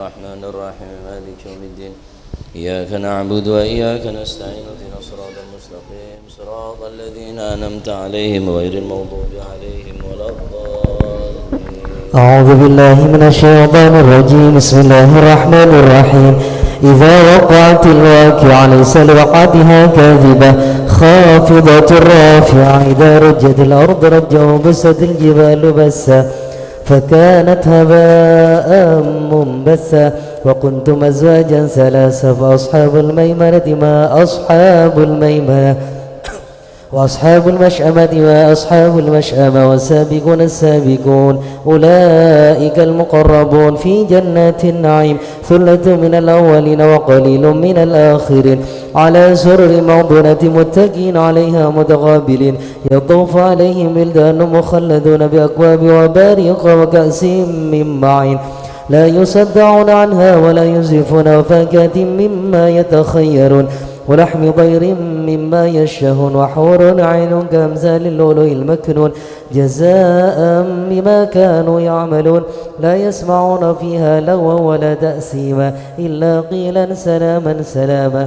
الرحمن الرحيم مالك يوم الدين إياك نعبد وإياك نستعين اهدنا الصراط المستقيم صراط الذين أنعمت عليهم غير المغضوب عليهم ولا الضالين. أعوذ بالله من الشيطان الرجيم. بسم الله الرحمن الرحيم. إذا وقعت الواقعة ليس لوقعتها كاذبة خافضة رافعة إذا رجت الأرض رجا وبست الجبال بسا فكانت هباء منبثا وكنتم أزواجا ثلاثة فأصحاب الميمنة ما أصحاب الميمنة وأصحاب المشأمة ما أصحاب المشأمة والسابقون السابقون أولئك المقربون في جنات النعيم ثلة من الأولين وقليل من الآخرين على سرر موضونة متكئين عليها متقابلين يطوف عليهم ولدان مخلدون بأكواب وبارق وكأس من معين لا يصدعون عنها ولا يزفون وفاكهة مما يتخيرون ولحم طير مما يشهون وحور عين كأمثال اللؤلؤ المكنون جزاء بما كانوا يعملون لا يسمعون فيها لغوا ولا تأثيما إلا قيلا سلاما سلاما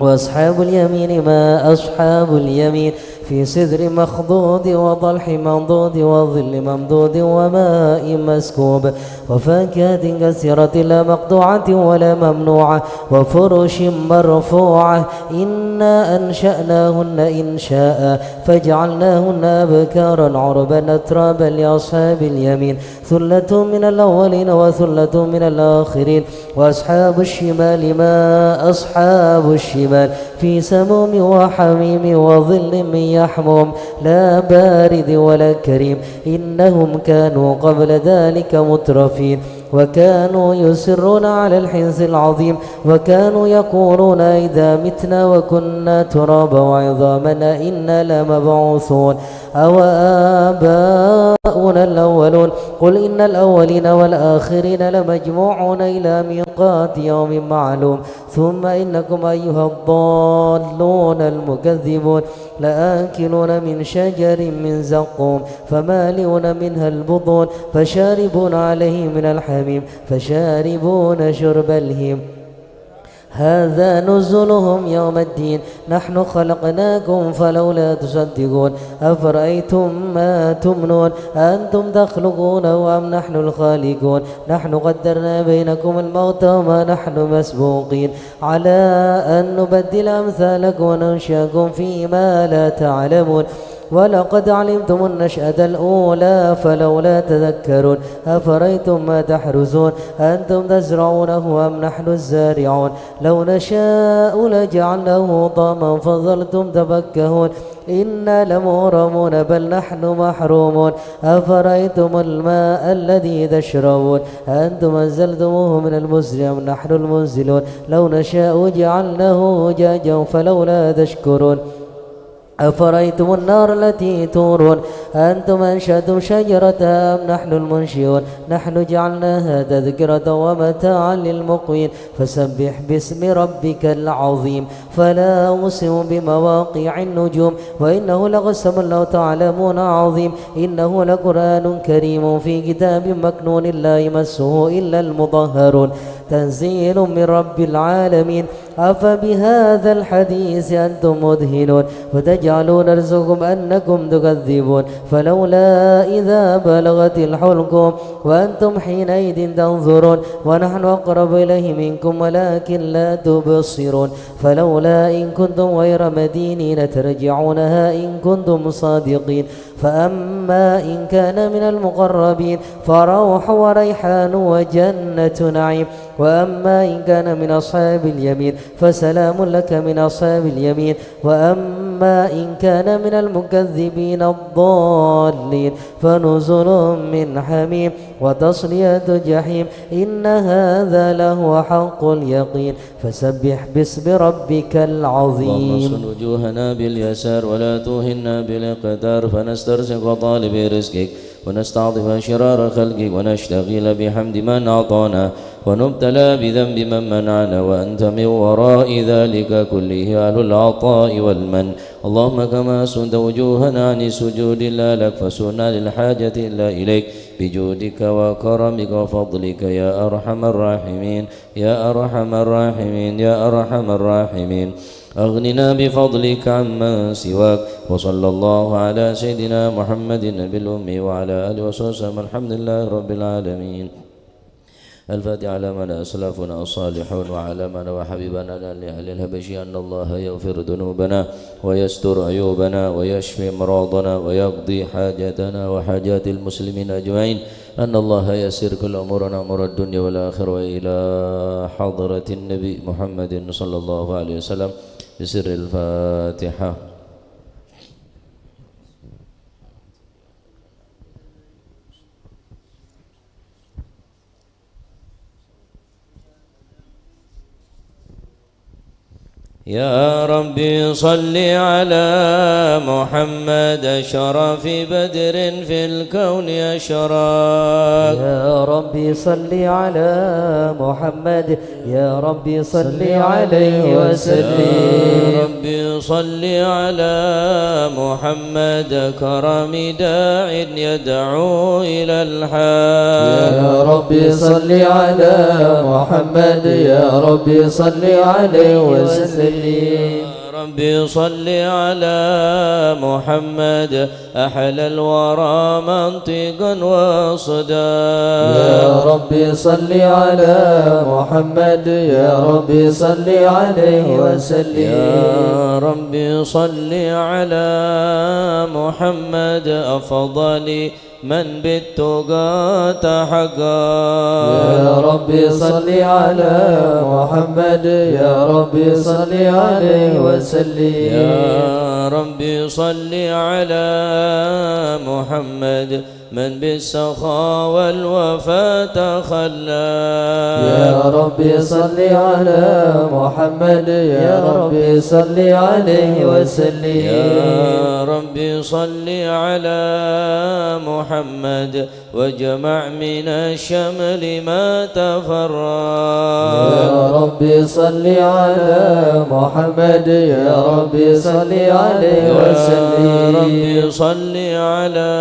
وأصحاب اليمين ما أصحاب اليمين في سدر مخضود وطلح منضود وظل ممدود وماء مسكوب وفاكهة كثيرة لا مقطوعة ولا ممنوعة وفرش مرفوعة إنا أنشأناهن إنشاء فجعلناهن أبكارا عربا أترابا لأصحاب اليمين ثلة من الأولين وثلة من الآخرين وأصحاب الشمال ما أصحاب الشمال في سموم وحميم وظل من يحموم لا بارد ولا كريم إنهم كانوا قبل ذلك مترفين وكانوا يسرون على الحنث العظيم وكانوا يقولون إذا متنا وكنا ترابا وعظاما إنا لمبعوثون أو آباؤنا الأولون قل إن الأولين والآخرين لمجموعون إلى ميقات يوم معلوم ثم إنكم أيها الضالون المكذبون لآكلون من شجر من زقوم فمالئون منها البطون فشاربون عليه من الحميم فشاربون شرب الهيم هذا نزلهم يوم الدين نحن خلقناكم فلولا تصدقون أفرأيتم ما تمنون أنتم تخلقونه أم نحن الخالقون نحن قدرنا بينكم الموت وما نحن مسبوقين على أن نبدل أمثالكم وننشأكم فيما لا تعلمون ولقد علمتم النشأة الأولى فلولا تذكرون أفرأيتم ما تحرثون أنتم تزرعونه أم نحن الزارعون لو نشاء لجعلناه طاما فظلتم تفكهون إنا لمغرمون بل نحن محرومون أفرأيتم الماء الذي تشربون أنتم أنزلتموه من المزن أم نحن المنزلون لو نشاء جعلناه أجاجا فلولا تشكرون أفرأيتم النار التي تورون أنتم أنشأتم شجرتها أم نحن المنشئون نحن جعلناها تذكرة ومتاعا للمقوين فسبح باسم ربك العظيم فلا أقسم بمواقع النجوم وإنه لقسم لو تعلمون عظيم إنه لقرآن كريم في كتاب مكنون لا يمسه إلا المطهرون تنزيل من رب العالمين أفبهذا الحديث أنتم مدهنون وتجعلون رزقكم أنكم تكذبون فلولا إذا بلغت الحلقوم وأنتم حينئذ تنظرون ونحن أقرب إليه منكم ولكن لا تبصرون فلولا إن كنتم غير مدينين ترجعونها إن كنتم صادقين فأما إن كان من المقربين فروح وريحان وجنة نعيم وأما إن كان من أصحاب اليمين فسلام لك من أصحاب اليمين وأما إن كان من المكذبين الضالين فنزل من حميم وتصلية جحيم إن هذا لهو حق اليقين فسبح باسم ربك العظيم. اللهم صل وجوهنا باليسار ولا توهنا بالاقتدار فنسترزق طالب رزقك ونستعطف شرار خلقك ونشتغل بحمد من أعطانا ونبتلى بذنب من منعنا وأنت من وراء ذلك كله أهل العطاء والمن. اللهم كما سد وجوهنا عن السجود إلا لك فسنا للحاجة إلا إليك بجودك وكرمك وفضلك يا أرحم الراحمين يا أرحم الراحمين يا أرحم الراحمين. أغننا بفضلك عمن سواك. وصلى الله على سيدنا محمد النبي الأمي وعلى آله وصحبه وسلم. الحمد لله رب العالمين. الفاتحة على من أسلافنا الصالحون وعلى من وحبيبنا لأهل الهبشي أن الله يغفر ذنوبنا ويستر عيوبنا ويشفي مرضنا ويقضي حاجتنا وحاجات المسلمين أجمعين. أن الله يسر كل أمورنا أمور الدنيا والآخرة وإلى حضرة النبي محمد صلى الله عليه وسلم بسر الفاتحة. يا ربي صل على محمد أشرف بدر في الكون أشراق. يا ربي صل على محمد يا ربي صل عليه وسلم. يا ربي صل على محمد كرم داع يدعو إلى الحق. يا ربي صل على محمد يا ربي صل عليه وسلم. يا ربي صل على محمد أحلى الورى منطقا وصدا. يا ربي صل على محمد يا ربي صل عليه وسلم. يا ربي صل على محمد أفضل من بالتقى تحقا. يا ربي صل على محمد يا ربي صل عليه وسلم. يا ربي صل على محمد من بالسخاء والوفاء تخلى. يا ربي صل على محمد يا ربي صل عليه وسلم. يا ربي صل على محمد وجمع من الشمل ما تفرق. يا ربي صل على محمد يا ربي صل عليه وسلم. يا ربي صل على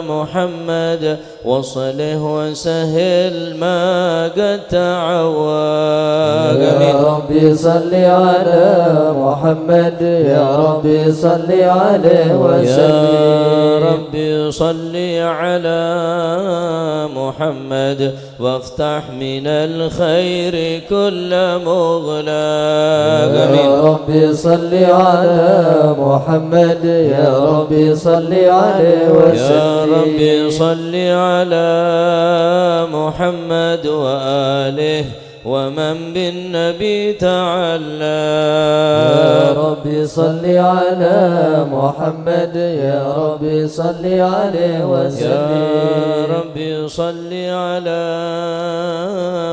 محمد وصله وسهل ما قد تعوق. يا ربي صل على محمد يا ربي صل عليه وسلم. يا ربي صل على محمد وافتح من الخير كل مغلاق. يا ربي صل على محمد يا ربي صل عليه وسلم. يا ربي صل على محمد وآله ومن بالنبي تعلى. يا ربي صل على محمد يا ربي صل عليه وسلم. يا ربي صل على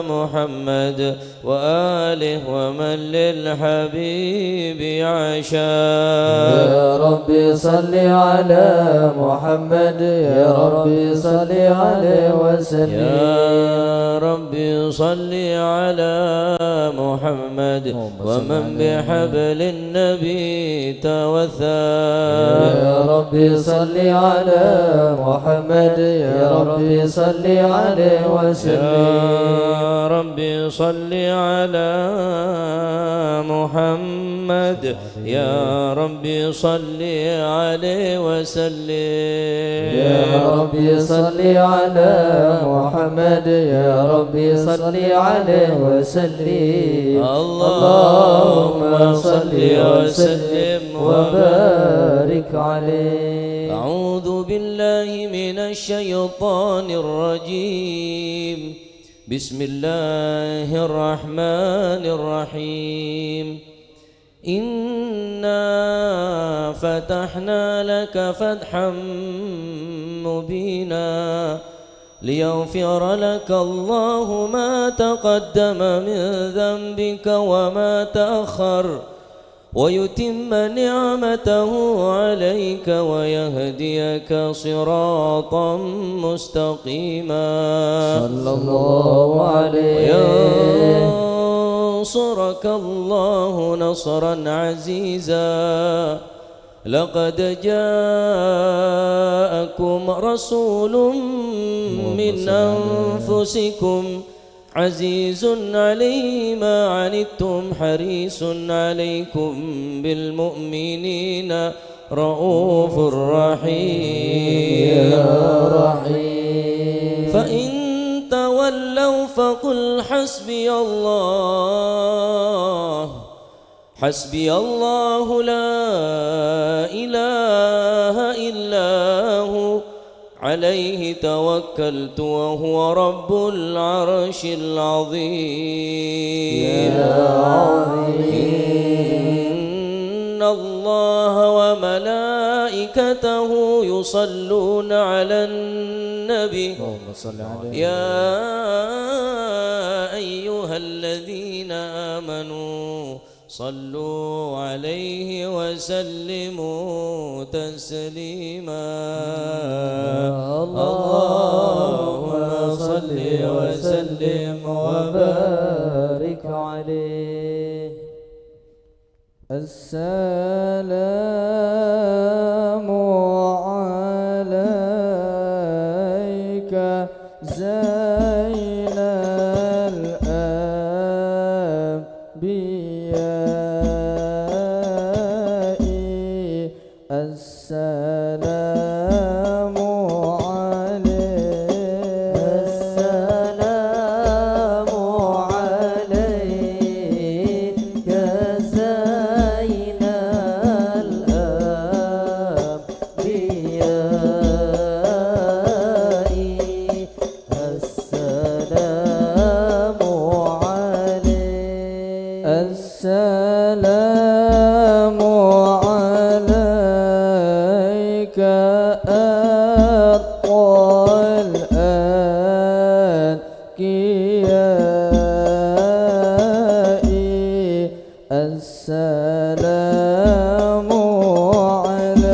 محمد وآله ومن للحبيب عشاق. يا ربي صل على محمد يا ربي صل عليه وسلم. يا ربي صل على محمد ومن بحبل النبي توثى. يا ربي صل على محمد يا ربي صل عليه وسلم. يا ربي صل على محمد يا ربي صل عليه وسلم. يا ربي صل على محمد يا ربي صل عليه وسلم. اللهم صل وسلم وبارك عليه. أعوذ بالله من الشيطان الرجيم. بسم الله الرحمن الرحيم. إنا فتحنا لك فتحا مبينا ليغفر لك الله ما تقدم من ذنبك وما تأخر ويتم نعمته عليك ويهديك صراطا مستقيما. صلى الله عليه نصرك الله نصرا عزيزا لقد جاءكم رسول من أنفسكم عزيز عليه ما عنتم حريص عليكم بالمؤمنين رؤوف رحيم فإن تولوا فقل حسبي الله لا إله إلا هو عليه توكلت وهو رب العرش العظيم إن الله وملائكته يصلون على النبي يا أيها الذين آمنوا صلوا عليه وسلموا تسليما اللهم صل وسلم وبارك عليه السلام عليك زين الأنبياء السلام عليك السلام عليك زين الأنبياء السلام عليك السلام عليك أطوى الأنبياء السلام عليك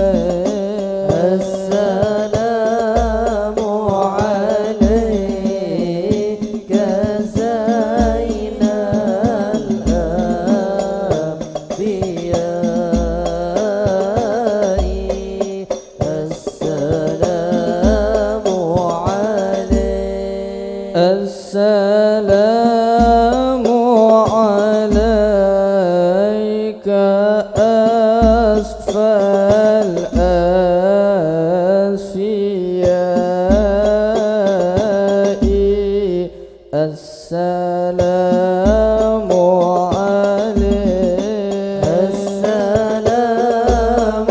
السلام عليك زين الأنبياء السلام عليك السلام عليك أصفى الأصفياء السلام عليك السلام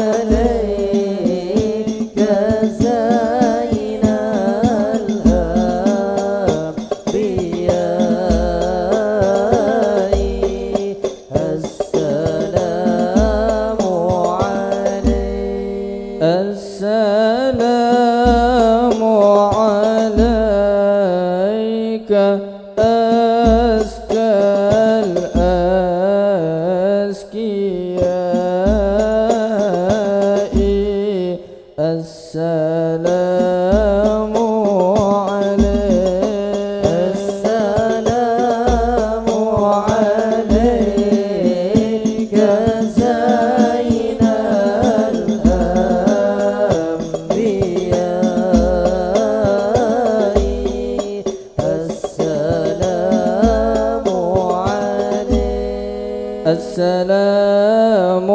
عليك زين الأنبياء السلام عليك السلام عليك أزكى الأزكياء السلام عليك السلام عليك زين الأنبياء السلام عليك السلام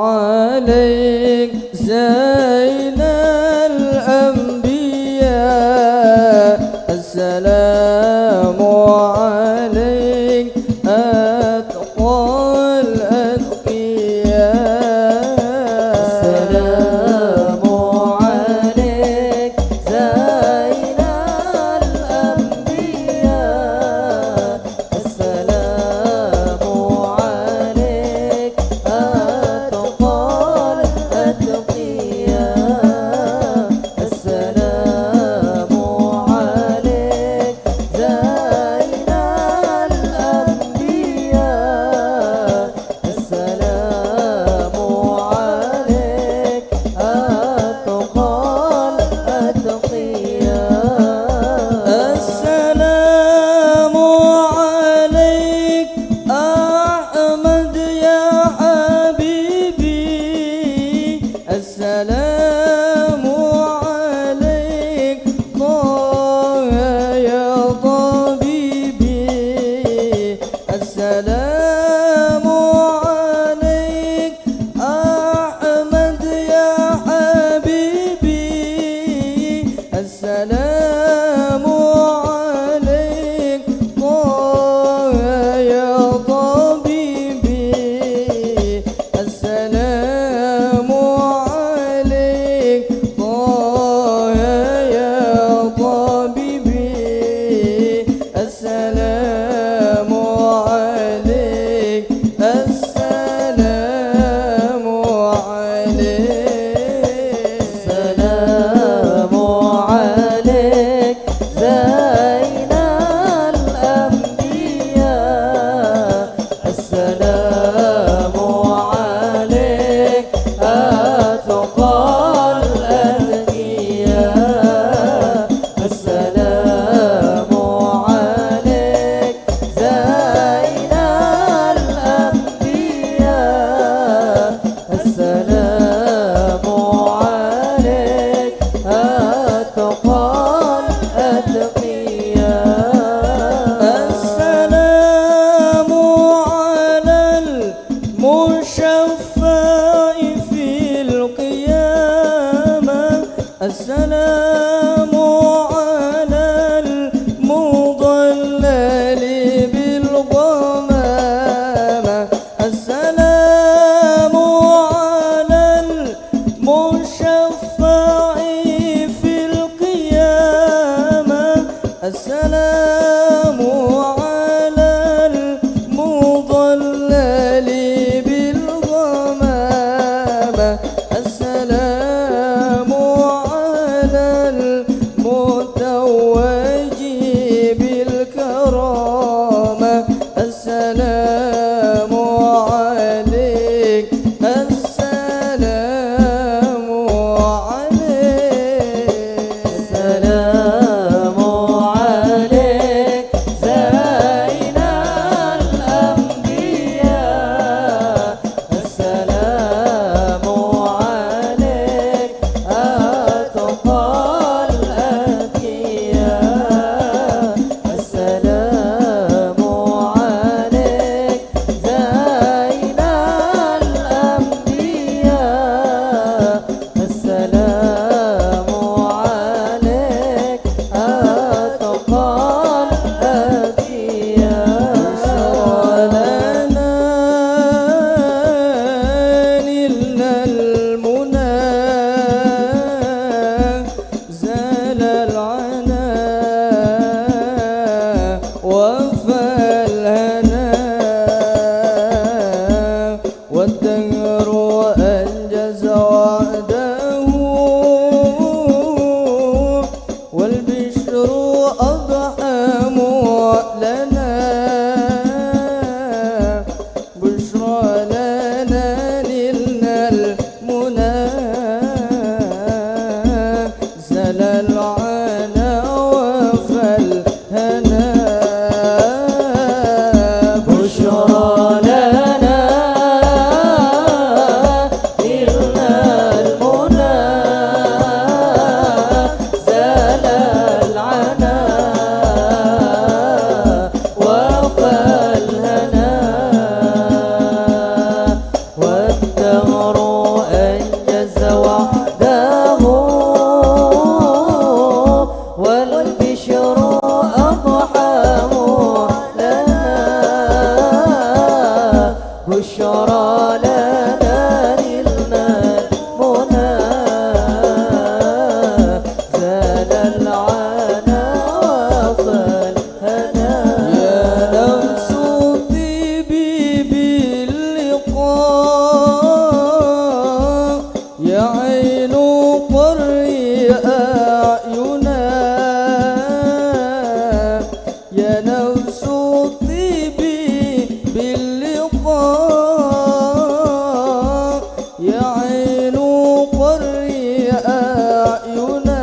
عليك زين الأنبياء السلام عليك أتقى الأتقياء السلام عليك زين الأنبياء السلام عليك أتقى الأتقياء السلام عليك زين وفى الهنا والدهر أنجز وعده والبشر أضحى معلنا بشرى لنا نلنا المنى زل العنا وفى الهنا بشرى لنا نلنا المنى زل العنا وفى الهنا والدهر أنجز وحده والبشر أضحى لنا بشرى لنا نلنا المنى زال العنا وفى الهنا يا نفس طيبي باللقاء يا عين قري أعينا يا نفس طيبي باللقاء يا عين قري أعينا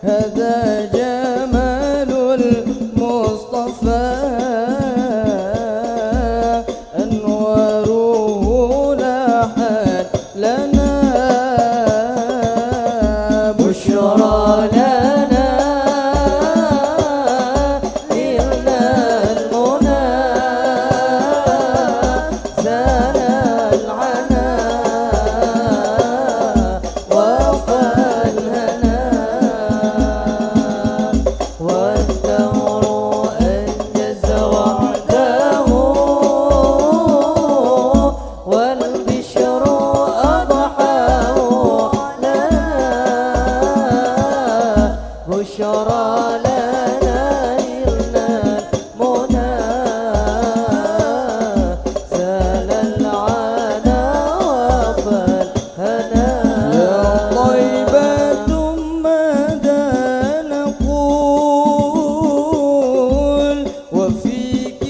هذا جمال المصطفى أنواره لاحت لنا بشرى لنا نلنا المنى زال العنا وفى الهنا والدهر أنجز وعده والبشر أضحى لنا بشرى لنا نلنا المنى زال العنا وفى الهنا يا طيبة ماذا نقول وفيك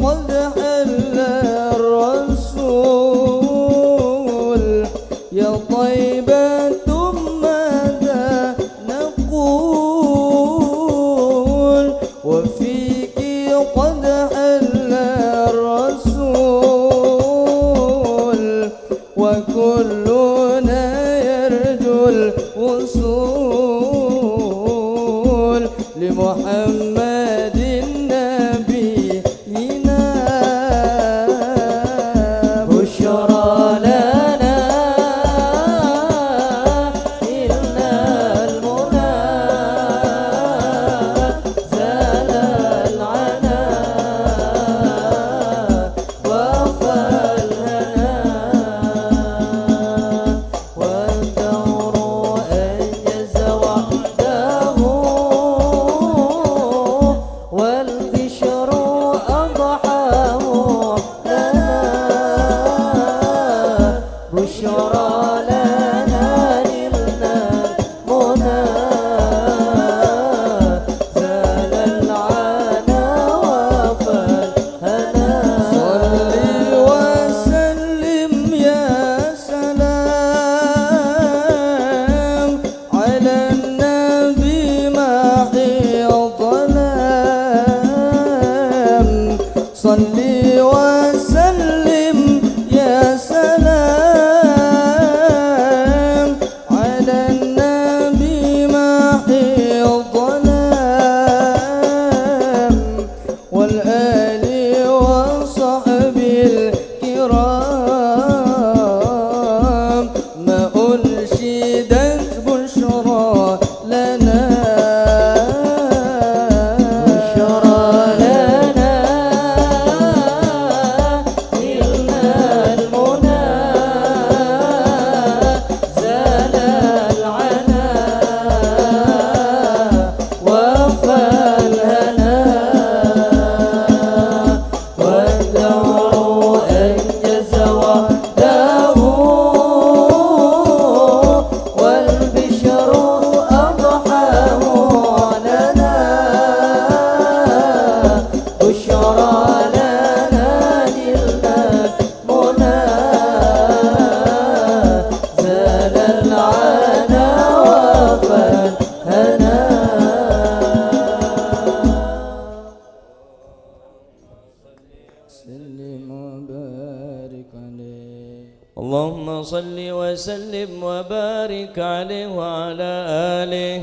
قد حل الرسول يا طيبة ماذا نقول وفيك قد حل الرسول وكلنا يرجو الوصول لمحمد نبينا بشرى لنا نلنا المنى زال العنا وفى الهنا والدهر أنجز وحده صل وسلم وبارك عليه وعلى آله.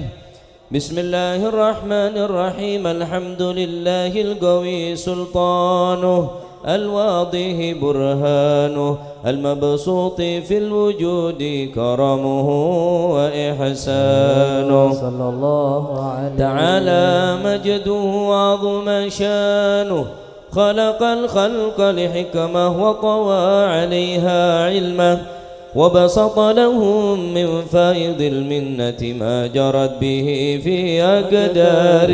بسم الله الرحمن الرحيم. الحمد لله القوي سلطانه، الواضح برهانه، المبسوط في الوجود كرمه وإحسانه. صلى الله عليه تعالى مجده وعظم شانه، خلق الخلق لحكمه وطوى عليها علمه، وبسط لهم من فائض المنة ما جرت به في أقدار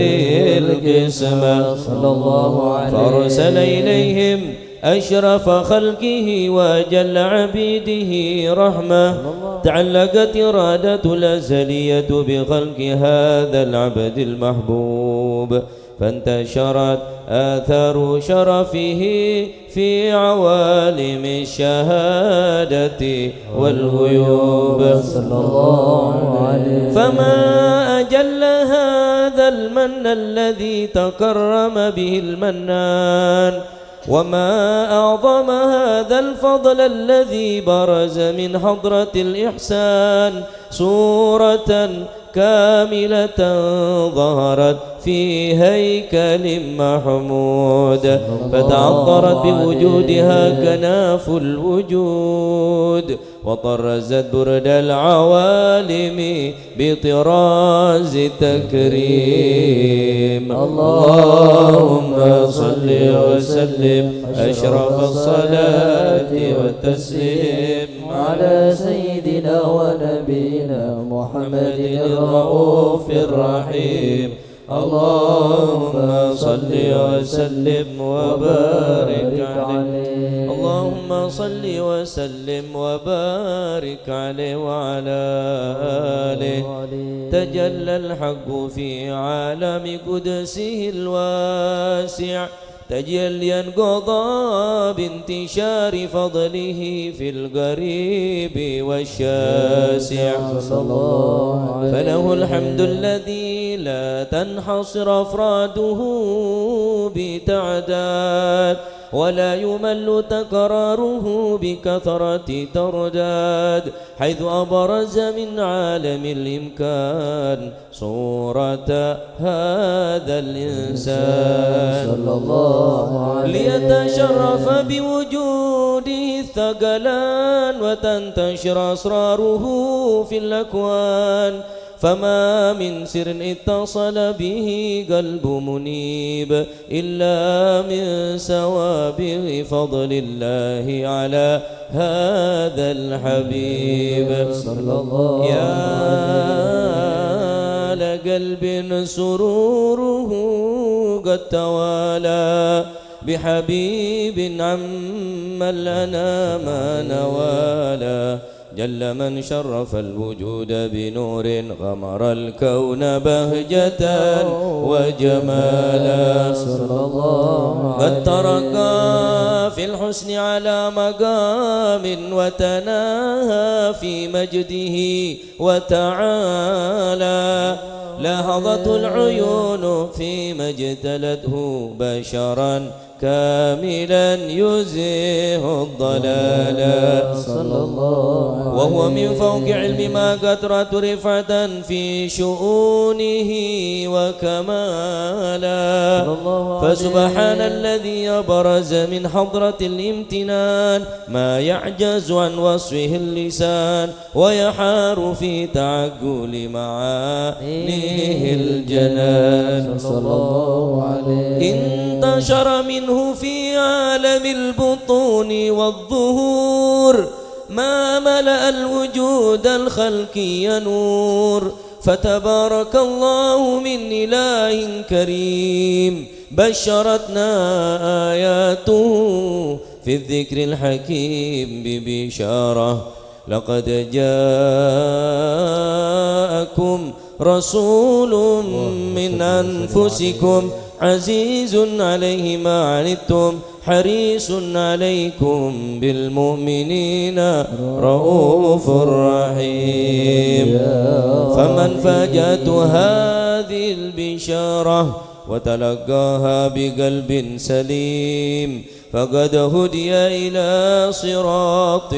القسمة. صلى الله عليه فأرسل إليهم أشرف خلقه وأجل عبيده رحمة. تعلقت إرادة الأزلية بخلق هذا العبد المحبوب، فانتشرت آثار شرفه في عوالم الشهادة والغيوب. صلى الله عليه. فما أجل هذا المن الذي تكرم به المنان، وما أعظم هذا الفضل الذي برز من حضرة الإحسان. صورة كاملة ظهرت في هيكل محمود، فتعطرت بوجودها كناف الوجود، وطرزت برد العوالم بطراز تكريم. اللهم صل وسلم أشرف الصلاة والتسليم على سيدنا ونبينا محمد الرؤوف الرحيم. اللهم صل وسلم وبارك عليه. اللهم صل وسلم وبارك عليه وعلى آله. تجلى الحق في عالم قدسه الواسع، تجليا قضى بانتشار فضله في القريب والشاسع. فله الحمد الذي لا تنحصر أفراده بتعداد، ولا يمل تكراره بكثرة ترداد، حيث أبرز من عالم الإمكان صورة هذا الإنسان صلى الله عليه ليتشرف بوجوده الثقلان، وتنتشر أسراره في الأكوان. فما من سر اتصل به قلب منيب إلا من سوابغ فضل الله على هذا الحبيب صلى الله يا لقلب سروره قد توالى بحبيب عم لنا ما نوالا. جل من شرف الوجود بنور غمر الكون بهجة وجمالا. صلى الله قد ترقى في الحسن على مقام، وتناهى في مجده وتعالى. لاحظت العيون فيما اجتلته بشرا كاملا يزيه الضلال. صلى الله عليه وهو من فوق علم ما قدرة رفعة في شؤونه وكمالا. فسبحان الذي أبرز من حضرة الامتنان ما يعجز عن وصفه اللسان، ويحار في تعقل معانيه الجنان. صلى الله عليه انتشر منه في عالم البطون والظهور ما ملأ الوجود الخلقي نور. فتبارك الله من إله كريم، بشرتنا آياته في الذكر الحكيم ببشارة. لقد جاءكم رسول من أنفسكم عزيز عليه ما عنتم حريص عليكم بالمؤمنين رؤوف رحيم. فمن فاجأت هذه البشارة وتلقاها بقلب سليم فقد هدي إلى صراط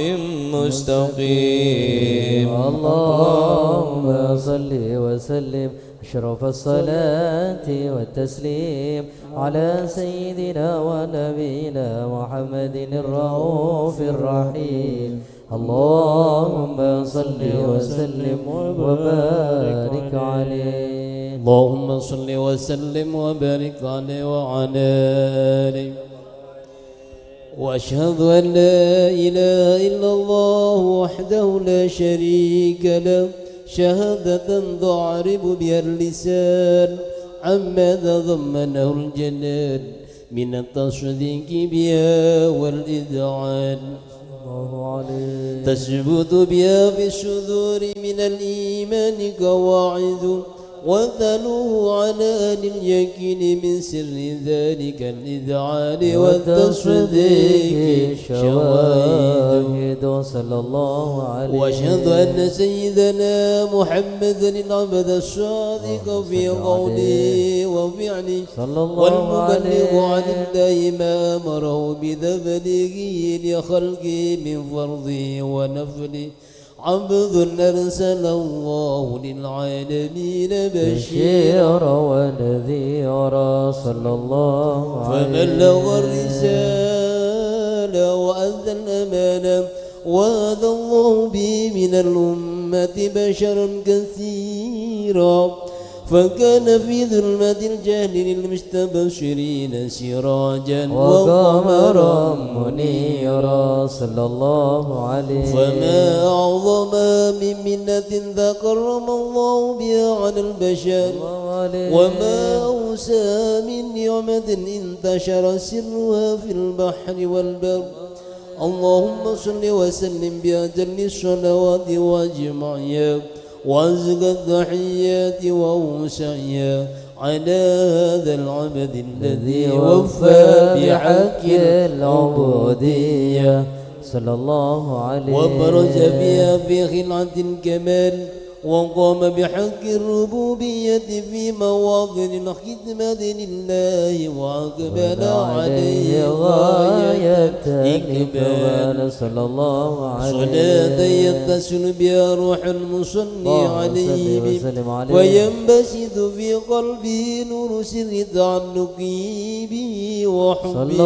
مستقيم. اللهم صل وسلم أشرف الصلاة والتسليم على سيدنا ونبينا محمد الرؤوف الرحيم. اللهم صل وسلم وبارك عليه. اللهم صل وسلم وبارك عليه وعلى آله. وأشهد أن لا إله إلا الله وحده لا شريك له شهادة تعرب بها اللسان عما تضمنه الجنان من التصديق بها والإذعان تثبت بها في الصدور من الإيمان قواعد وتلوه على أهل اليقين من سر ذلك الإذعان والتصديق شواهد صلى الله عليه. وأشهد أن سيدنا محمدا العبد الصادق في قوله وفعله والمبلغ عن الله ما أمره بتبليغه لخلقه من فرضه ونفله عبد أرسل الله للعالمين بشيرا ونذيرا صلى الله عليه. فبلغ الرسالة وأدى الأمانة وهدى الله به من الأمة بشرا كثيرا فكان في ظلمة الجهل للمستبشرين سراجا وقمرا منيرا صلى الله عليه. فما أعظم من منة تكرم الله بها على البشر وما أوسى من نعمة انتشر سرها في البحر والبر. اللهم صل وسلم بأجل الصلوات وأجمعها وأزكى التحيات وأوسعها على هذا العبد الذي وفى بحق العبودية صلى الله عليه. وبرز بها في خلعة الكمال وقام بحق الربوبية في مواطن الخدمة لله وأقبل عليه غاية الإقبال صلى الله عليه. صلاة يتصل بها روح المصلي عليه وينبسط في قلبه نور سر تعلقه به وحبه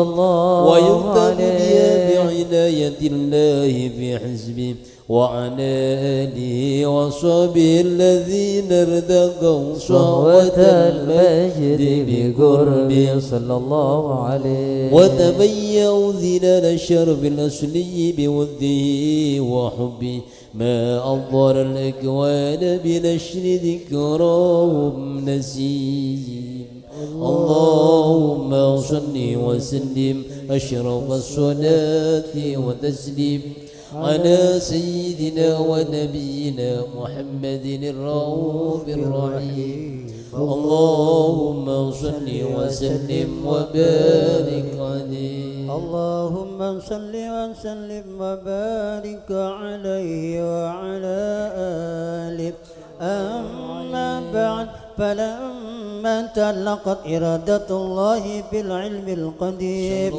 ويكتب بها بعناية الله في حزبه وعلى آله وصحبه الذين ارتقوا صهوة المجد بقربه صلى الله عليه. وتبيأوا ظلال الشرف الأصلي بوده وحبه ما أظهر الأكوان بنشر ذكراهم نسيم. اللهم صل وسلم أشرف الصلاة وتسليم على سيدنا ونبينا محمد الرؤوف الرحيم. اللهم صل وسلم وبارك عليه. اللهم صل وسلم وبارك عليه وعلى آله. أما بعد فلما تعلقت إرادة الله بالعلم القديم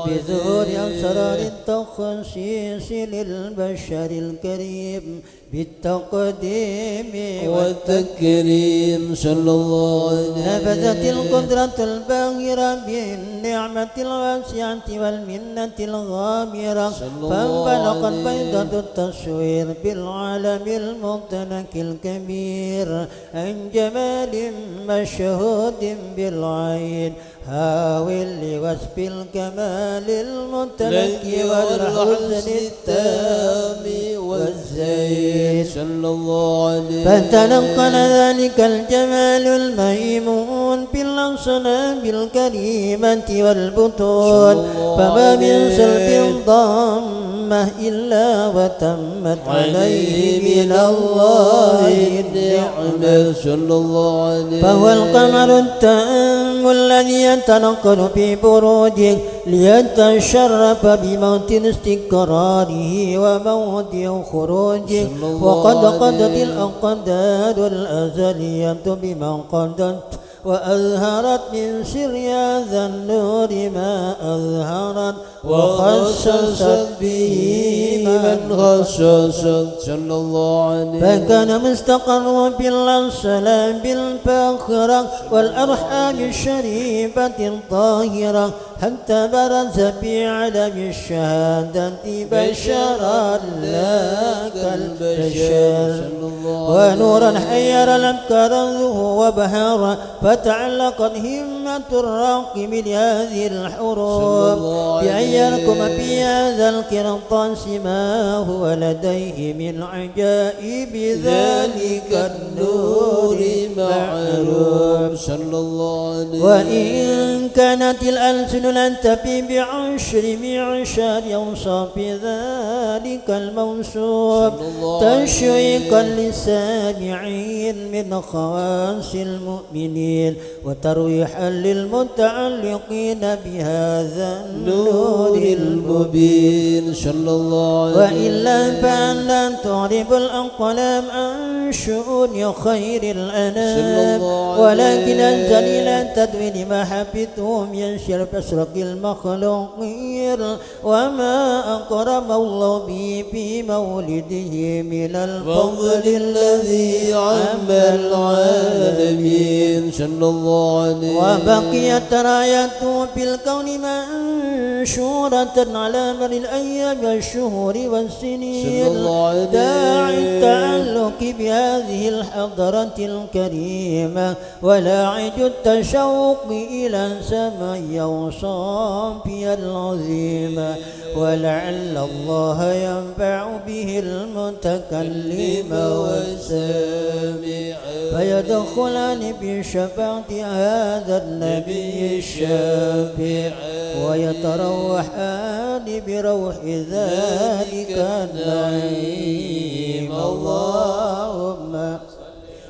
بظهور أسرار التخصيص للبشر الكريم بالتقديم والتكريم صلى الله عليه وسلم نفذت القدرة الباهرة بالنعمة الواسعة والمنة الغامرة فانبلقت بيضة التصوير بالعالم الممتلك الكبير عن جمال مشهود بالعين هاوي لوصف الكمال الممتلك والحسن التام والزين صلى الله عليه. فتنقل ذلك الجمال الميمون بالأصنام الكريمة والبطون فما من سلب ضامة إلا وتمت عليه من الله النعمة صلى الله عليه. فهو القمر التام الذي يتنقل في بروجه ليتشرف بموت استقراره وموت خروجه وقد قضت الأقدار الأزلية بما قضت وأظهرت من سر هذا النور ما أظهرت وخصصت به من خصصت صلى الله عليه فكان مستقر بالسلام بالفاخرة والأرحام الشريفة الطاهرة حتى برز بعلم الشهادة بشرا لا كالبشر ونورا حير الأبكار وبهارا فتعلقت همة الراقب لهذه الحروب بأن يركب في هذا القرطاس ما هو لديه من عجائب ذلك النور معروف صلى الله عليه وإن كانت الألسن لن تفي بعشر معشار أوصاف ذلك الموصوف تشويقا للسامعين من خواص المؤمنين وترويحا للمتعلقين بهذا النور المبين صلى الله عليه وإلا فأن تعرب الأقلام عن شؤون خير الأنام ولكن الجليل تدوي لما حبثهم ينشر بسرق المخلوقين وما أكرم الله به في مولده من الفضل الذي عم العالمين صلى الله عليه وبقيت رايته في الكون منشورة على مر الأيام والشهور والسنين داعي التعلق بهذه الحضرة الكريمة ولاعج التشوق إلى سماء وصافيا العظيمة ولعل الله ينفع به المتكلم والسامع فيدخلان بشفاعة هذا النبي الشافع ويتروحان بروح ذلك النعيم اللهم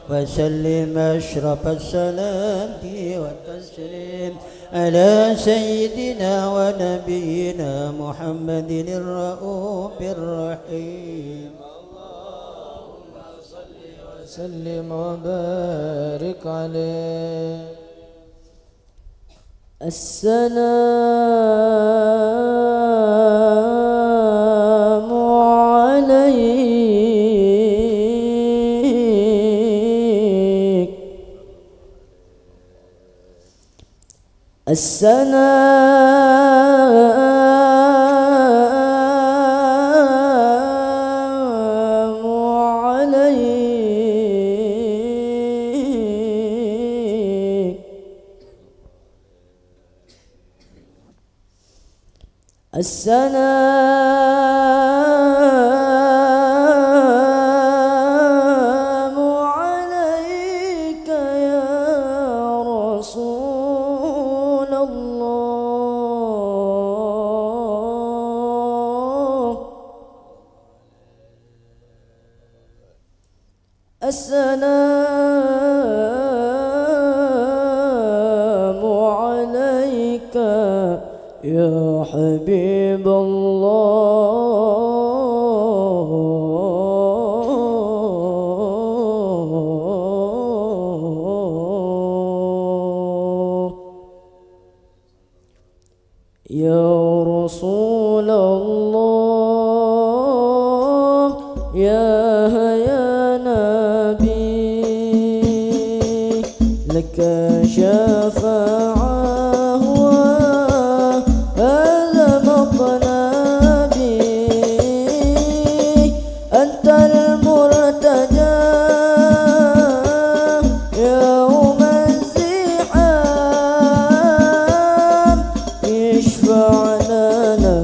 وسلم أشرف الصلاة والتسليم على سيدنا ونبينا محمد الرؤوف الرحيم اللهم صل وسلم وبارك عليه السلام عليك السلام عليك السلام عليك يا رسول الله السلام عليك يا حبيب الله يا رسول الله يا نبي لك شفاعة هذا مطلبي أنت المرتجى يوم الزحام اشفع لنا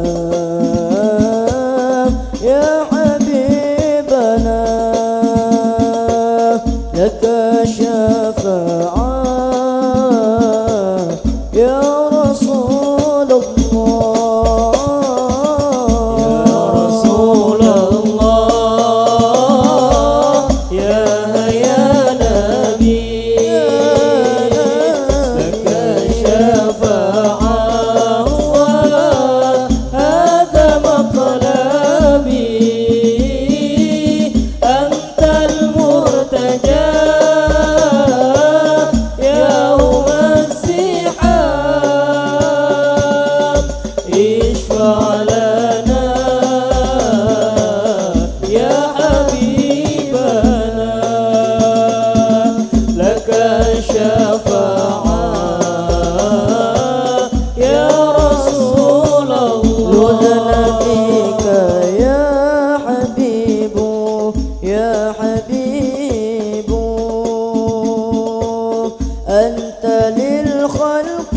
الخلق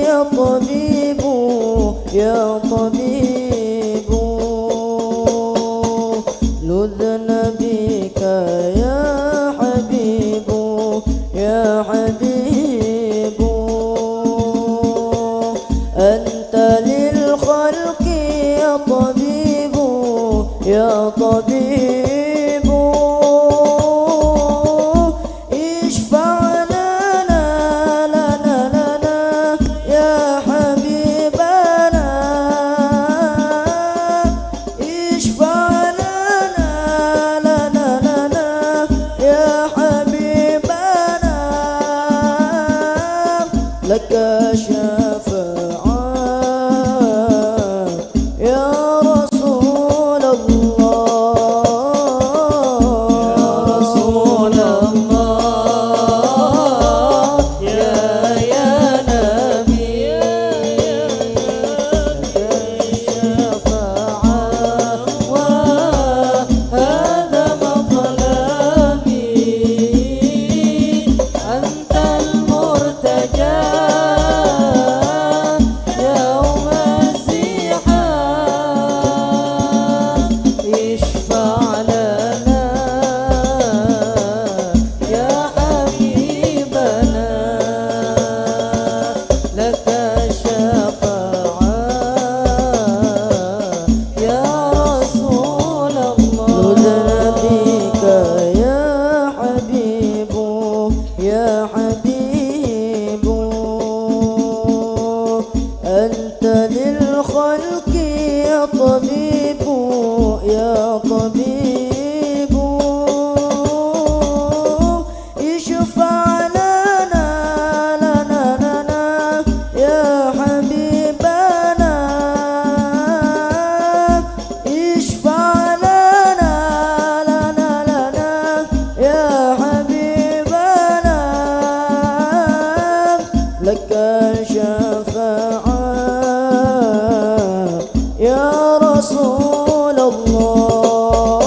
يا طبيب يا طبيب لذنا بك يا حبيب يا حبيب أنت للخلق يا طبيب يا طبيب اشفع لنا يا حبيبنا اشفع لنا يا حبيبنا لك شفاعة يا رسول الله يا نبي لك الشفاعة وهذا مطلبي أنت المرتجى يوم الزحام اشفع لنا يا حبيبنا لك الشفاعة يا رسول الله بك يا حبيب يا حبيب أنت للخلق يا طبيب يا طبيب اشفع لنا يا حبيبنا اشفع لنا يا حبيبنا لك شفاعة يا رسول الله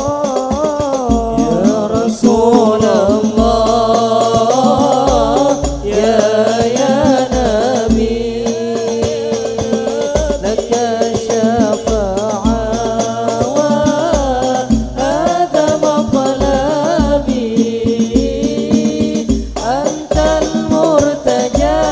يا رسول الله يا نبي لك الشفاعة وهذا مطلبي أنت المرتجى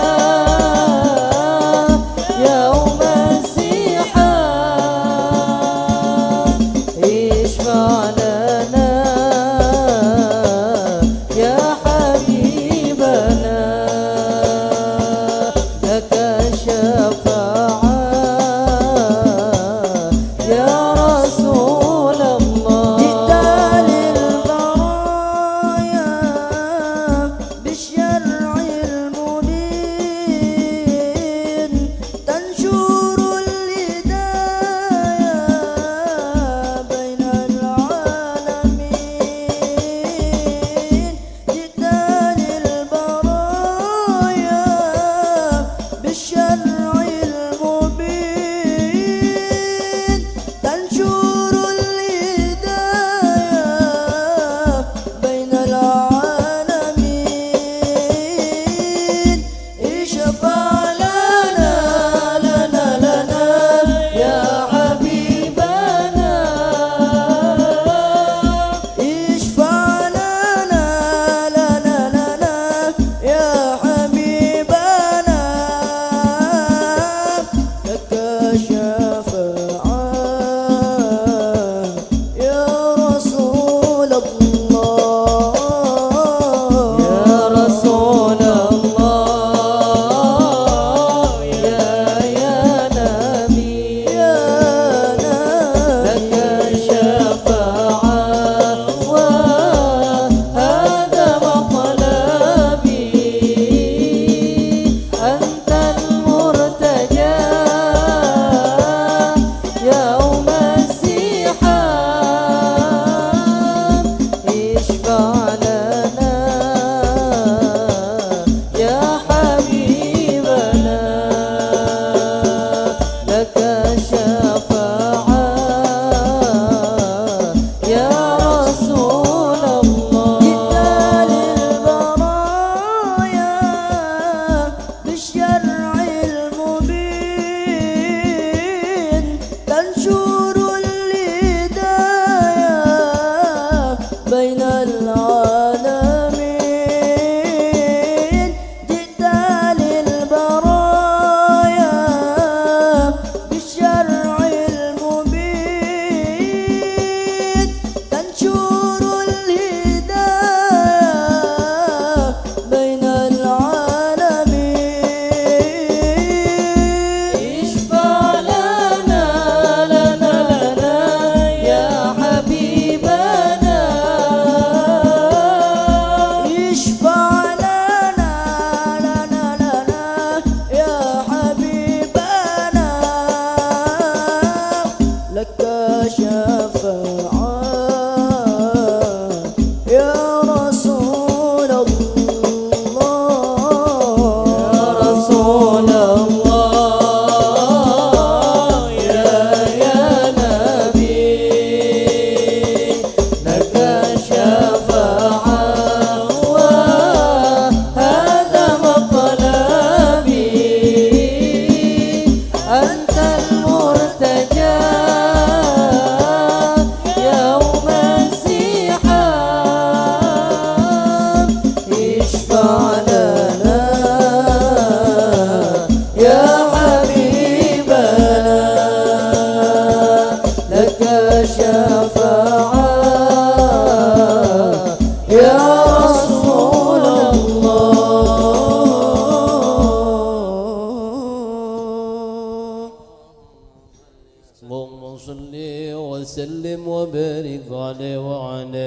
صل وسلم وبارك عليه وعلى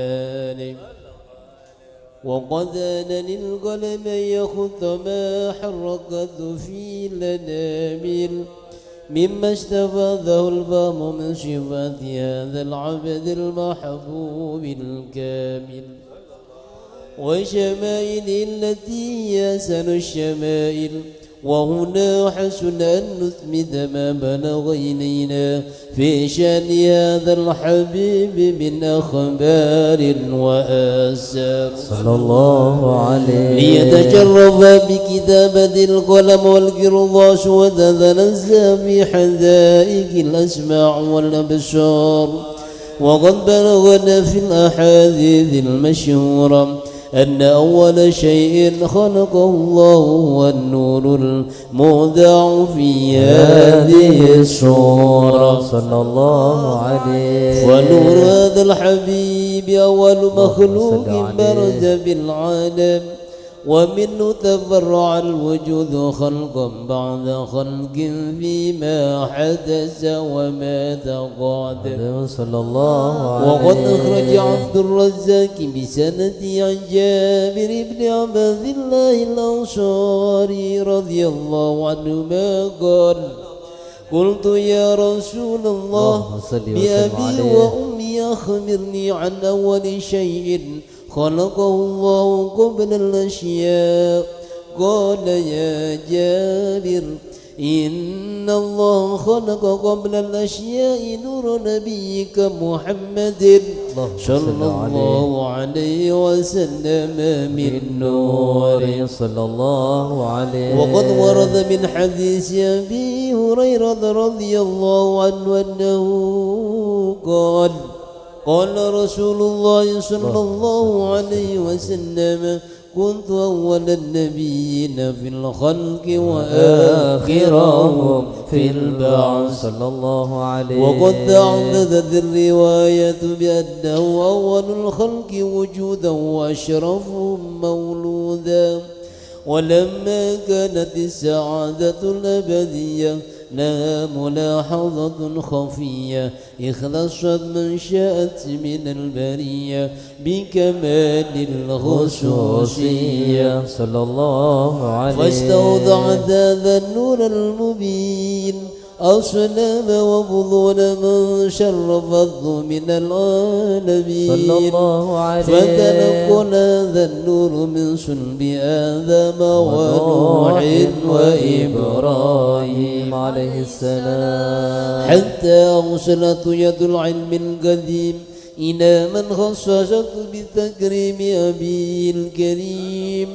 آله. وقد آن للقلم أن يخط ما حركت في الأنامل مما استفاده الفهم من صفات هذا العبد المحبوب الكامل وشمائل التي هي أحسن الشمائل. وهنا حسن أن نثبت ما بلغ إلينا في شأن هذا الحبيب من أخبار وآثار صلى الله عليه ليتشرف بكتابة القلم والقرطاس وتتنزه في حدائق الأسماع والأبصار. وقد بلغنا في الأحاديث المشهورة أن أول شيء خلقه الله هو النور المودع في هذه الصورة صلى الله عليه. ونور هذا الحبيب أول مخلوق برز بالعالم ومنه تفرع الوجود خلقا بعد خلق فيما حدث وما تقادم صلى الله عليه. وقد أخرج عبد الرزاق بسنده عن جابر بن عبد الله الأنصاري رضي الله عنهما قال قلت يا رسول الله بأبي وأمي أخبرني عن أول شيء خلقه الله قبل الأشياء. قال يا جابر إن الله خلق قبل الأشياء نور نبيك محمد صلى الله عليه وسلم من نور صلى الله عليه. وقد ورد من حديث أبي هريرة رضي الله عنه أنه قال قال رسول الله صلى الله عليه وسلم كنت أول النبيين في الخلق وآخرهم في البعث صلى الله عليه. وقد تعددت الرواية بأنه أول الخلق وجودا وأشرفهم مولودا. ولما كانت السعادة الأبدية لها ملاحظة خفية اختصت من شاءت من البرية بكمال الخصوصية صلى الله عليه. فاستوضعت هذا النور المبين أصنام وبطون من شرفته من العالمين صلى الله عليه. فتنقل هذا النور من صلب آدم ونوح وإبراهيم عليه السلام حتى أوصلت يد العلم القديم إلى من خصصت بتكريم أبي الكريم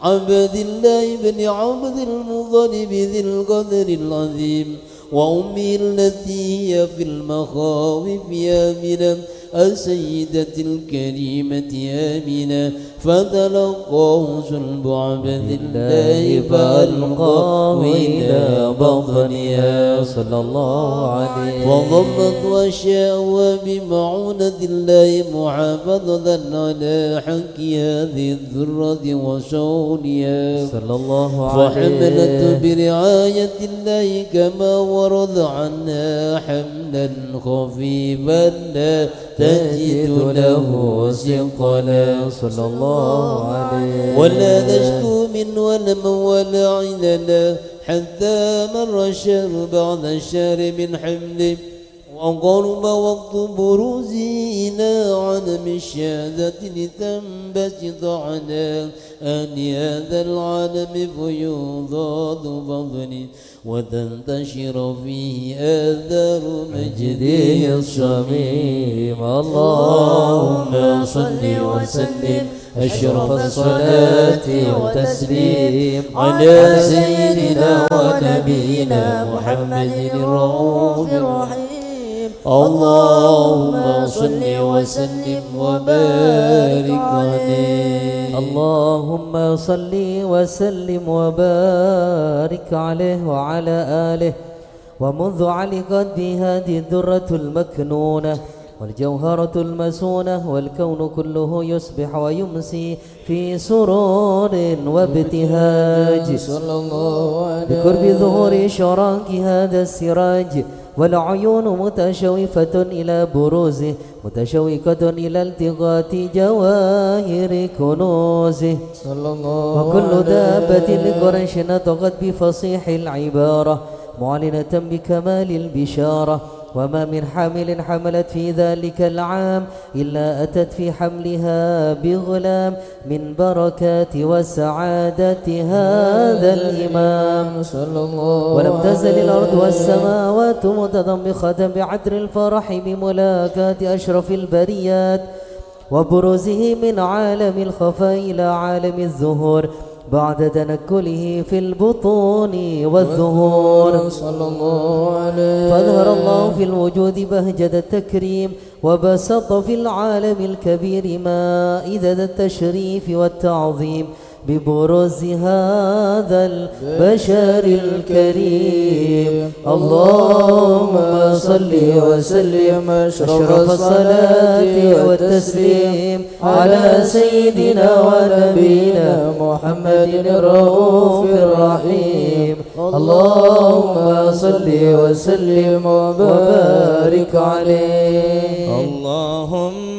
عبد الله بن عبد المطلب ذي القدر العظيم وأمي التي هي في المخاوف آمنة السيدة الكريمة آمنة فتلقاه صلب عبد الله فألقاه إلى بطنها صلى الله عليه. وضمت أشياء بمعونة الله محافظة على حق هذه الذرة وصونها صلى الله عليه. فحملت برعاية الله كما ورد عنها حملا خفيفا لا تجد له ثقلا صلى الله عليه. ولا تشكو من ولم ولا عللا حتى مر الشهر بعد الشهر من حمله وقرب وقت بروزه إلى علم الشهادة لتنبسط على أهل هذا العالم فيضاد فضله وتنتشر فيه آثار مجده الصميم. اللهم صل وسلم أشرف الصلاة والتسليم على سيدنا ونبينا محمد الرؤوف الرحيم. اللهم صل وسلم وبارك عليه. اللهم صل وسلم وبارك عليه وعلى آله. ومنذ علقت هذه الدرة المكنونة والجوهرة المسونة والكون كله يصبح ويمسي في سرور وابتهاج صلى الله عليه بقرب ظهور شراك هذا السراج والعيون متشوفة إلى بروزه متشوقة إلى التقاط جواهر كنوزه صلى الله وكل دابة لقريش نطقت بفصيح العبارة معلنة بكمال البشارة وما من حامل حملت في ذلك العام إلا أتت في حملها بغلام من بركات وسعادة هذا الإمام صلى الله ولم تزل الأرض والسماوات متضمخة بعطر الفرح بملاكاة أشرف البريات وبروزه من عالم الخفاء إلى عالم الظهور بعد تنكله في البطون والظهور صلى الله عليه فاظهر الله في الوجود بهجة التكريم وبسط في العالم الكبير مائدة التشريف والتعظيم ببروز هذا البشر الكريم اللهم صل وسلم أشرف الصلاة والتسليم على سيدنا ونبينا محمد الرؤوف الرحيم اللهم صل وسلم وبارك عليه اللهم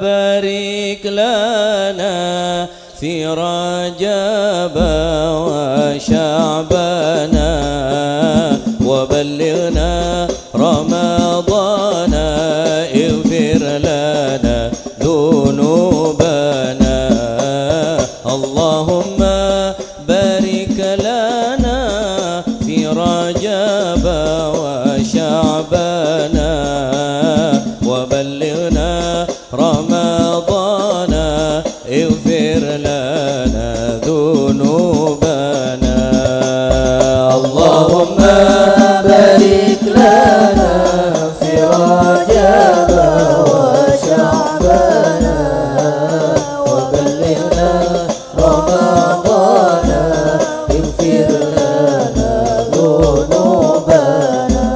بارك لنا في رجب وشعبنا وبلغنا رمضان اغفر لنا ذنوبنا اللهم بارك لنا في رجب وشعبنا وبلغنا رمضان اغفر لنا ذنوبنا اللهم بارك لنا في رجب وشعبنا وبلغنا رمضان اغفر لنا ذنوبنا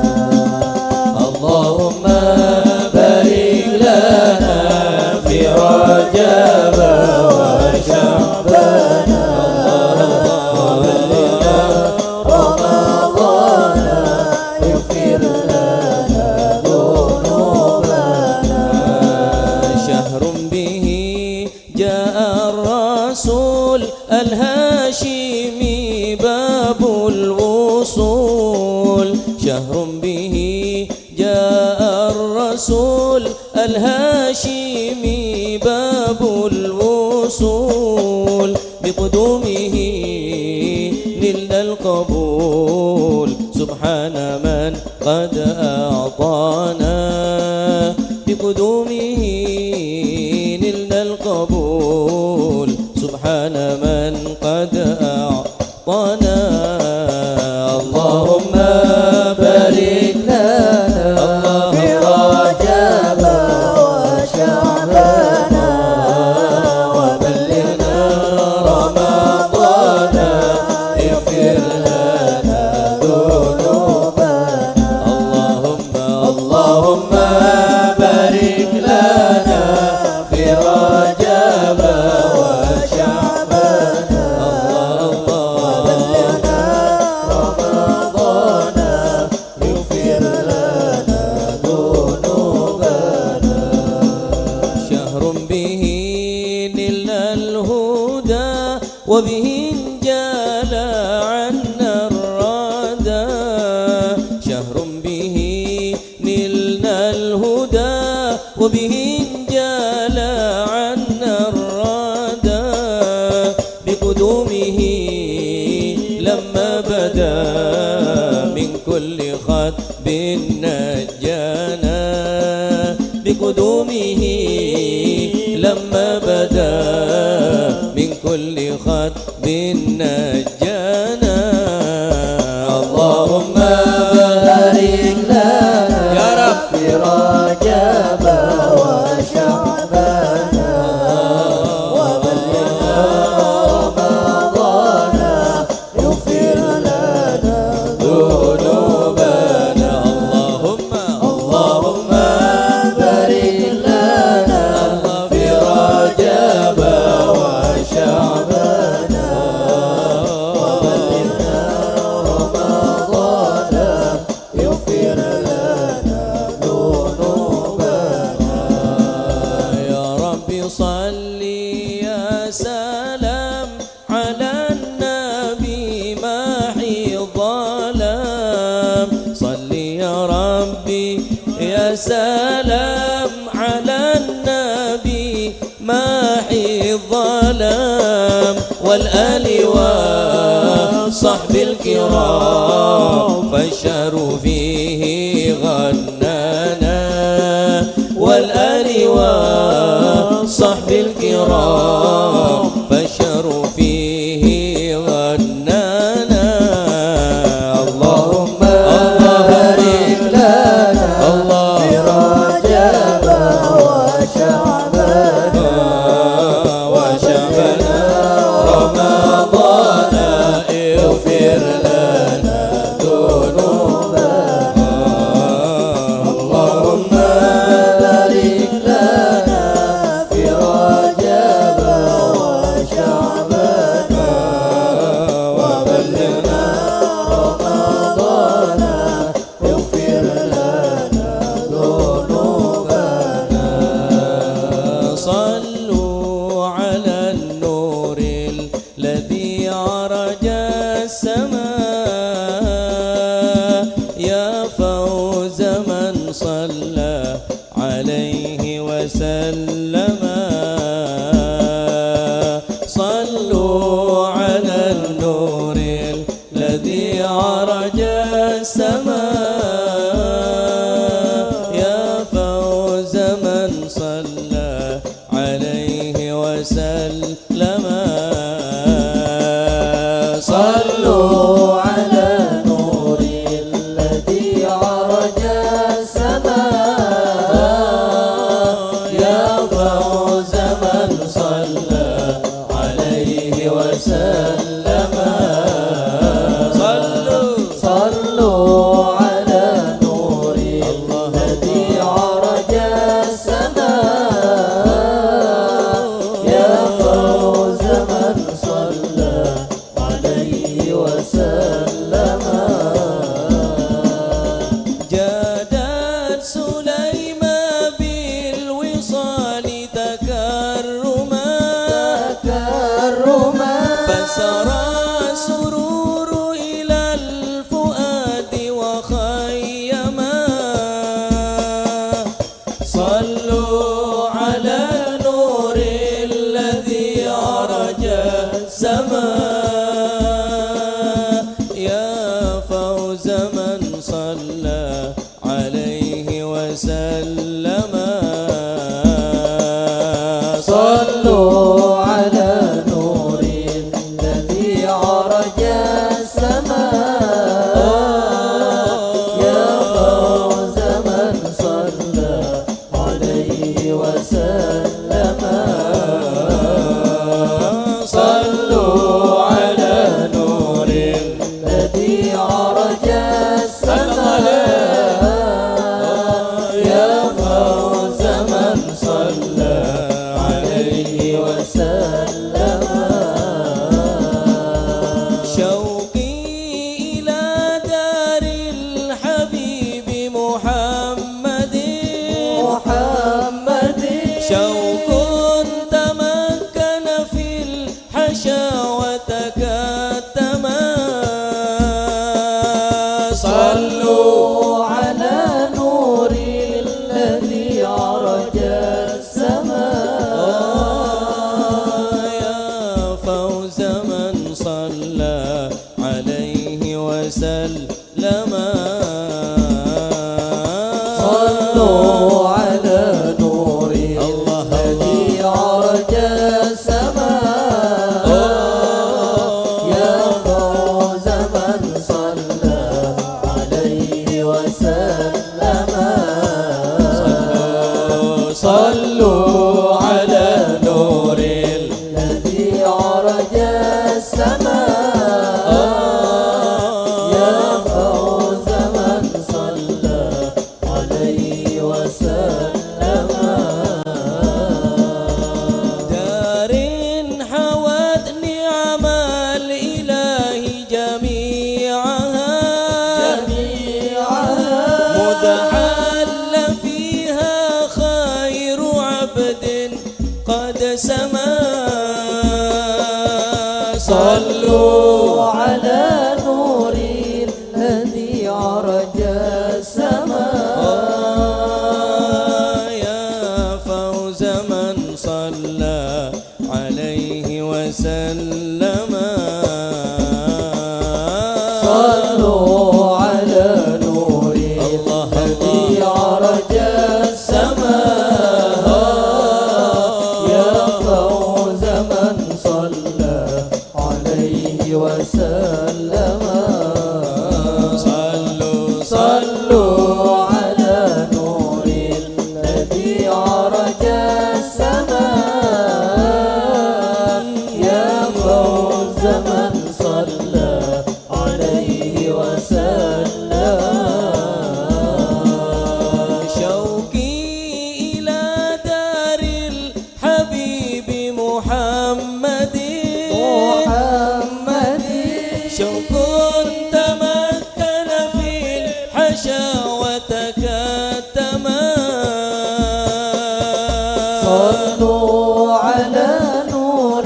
اللهم بارك لنا في رجب وشعبنا وبلغنا رمضان اغفر لنا ذنوبنا شهر به جاء الرسول الهاشمي باب الوصول شهر به جاء الرسول الهاشمي باب الوصول بقدومه نلنا القبول سبحان من قد أعطانا بقدومه نلنا القبول سبحان من قد أعطانا اللهم بارك لنا في رجب وشعبنا وبلغنا رمضان اغفر لنا ذنوبنا اللهم بارك لنا في رجب وشعبنا وبلغنا رمضان اغفر لنا ذنوبنا شهر به نلنا الهدى وبه انجلى عنا الردى شهر به نلنا الهدى وبه انجلى عنا الردى بقدومه لما بدا من كل خطب نجانا بقدومه لما بدا من كل خطب نجانا اللهم بارك لنا يا رب في رجب وشعبنا وبلغنا رمضان اغفر لنا ذنوبنا اللهم بارك لنا في رجب وشعبنا يا سلام على النبي ماحي الظلام والآل والصحب الكرام فالشهر فيه غنانا والآل والصحب الكرام فالشهر فيه غنانا اللهم بارك لنا الله في رجب وشعبان وشعبنا رمضان اغفر لنا ذنوبنا اللهم بارك لنا في رجب وشعبان وبلغنا رمضان اغفر لنا ذنوبنا صلوا على النور الذي عرج السماء يا فوز من صلى عليه وسلم صلوا على النور الذي عرج السماء يا فوز من صلى عليه وسلم صلوا على نور الذي عرج السماء يا فوز من صلى عليه وسلم صلوا على نور الذي عرج السماء يا فوز من صلى عليه وسلم جادت سليمان بالوصال تكرما فسرى سرور إلى الفؤاد وخيما صلوا على نور الذي عرج السماء يا فوز من صلى عليه وسلم صلوا على نور الذي عرج السماء يا فوز من صلى عليه وسلم صلوا على نور الذي عرج السماء يا فوز من صلى عليه وسلم شوقي إلى دار الحبيب محمد شوق تمكن في الحشا وتكتما صلوا على نور الذي عرج السماء يا فوز من صلى عليه وسلم صلوا على نور الذي عرج السماء يا فوز من صلى عليه وسلم صلوا على نور الذي عرج السماء يا فوز من صلوا على نور الذي عرج السماء يا فوز من صلى عليه وسلم صلوا على نور الذي عرج السماء يا فوز من صلى عليه وسلم شوقي إلى دار الحبيب محمد شوق تمكن في الحشا وتكتما صلوا على نور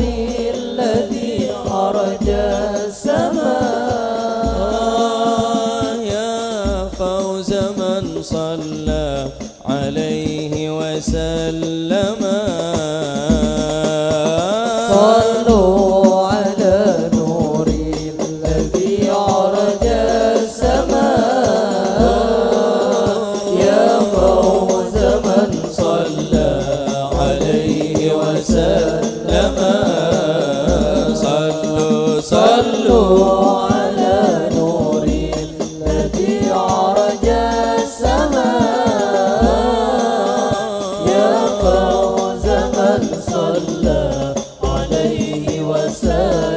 الذي عرج السماء يا فوز من صلى عليه وسلم صلوا على نور الذي عرج السماء يا فوز من صلى عليه وسلم صلوا على نور الذي عرج السماء يا فوز من صلى عليه وسلم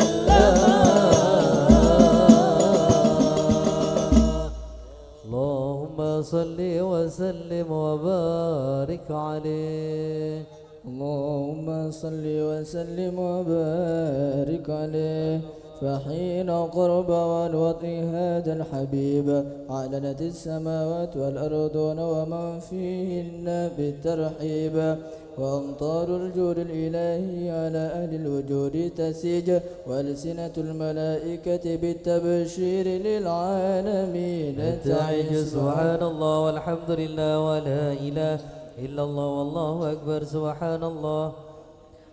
اللهم صل وسلم وبارك عليه اللهم صل وسلم وبارك عليه فحين قرب والوطي هذا الحبيب أعلنت السماوات والأرضون ومن فيهن بالترحيب وأمطار الجود الإلهي على أهل الوجود تسيج وألسنة الملائكة بالتبشير للعالمين تعج سبحان الله والحمد لله ولا إله إلا الله والله أكبر سبحان الله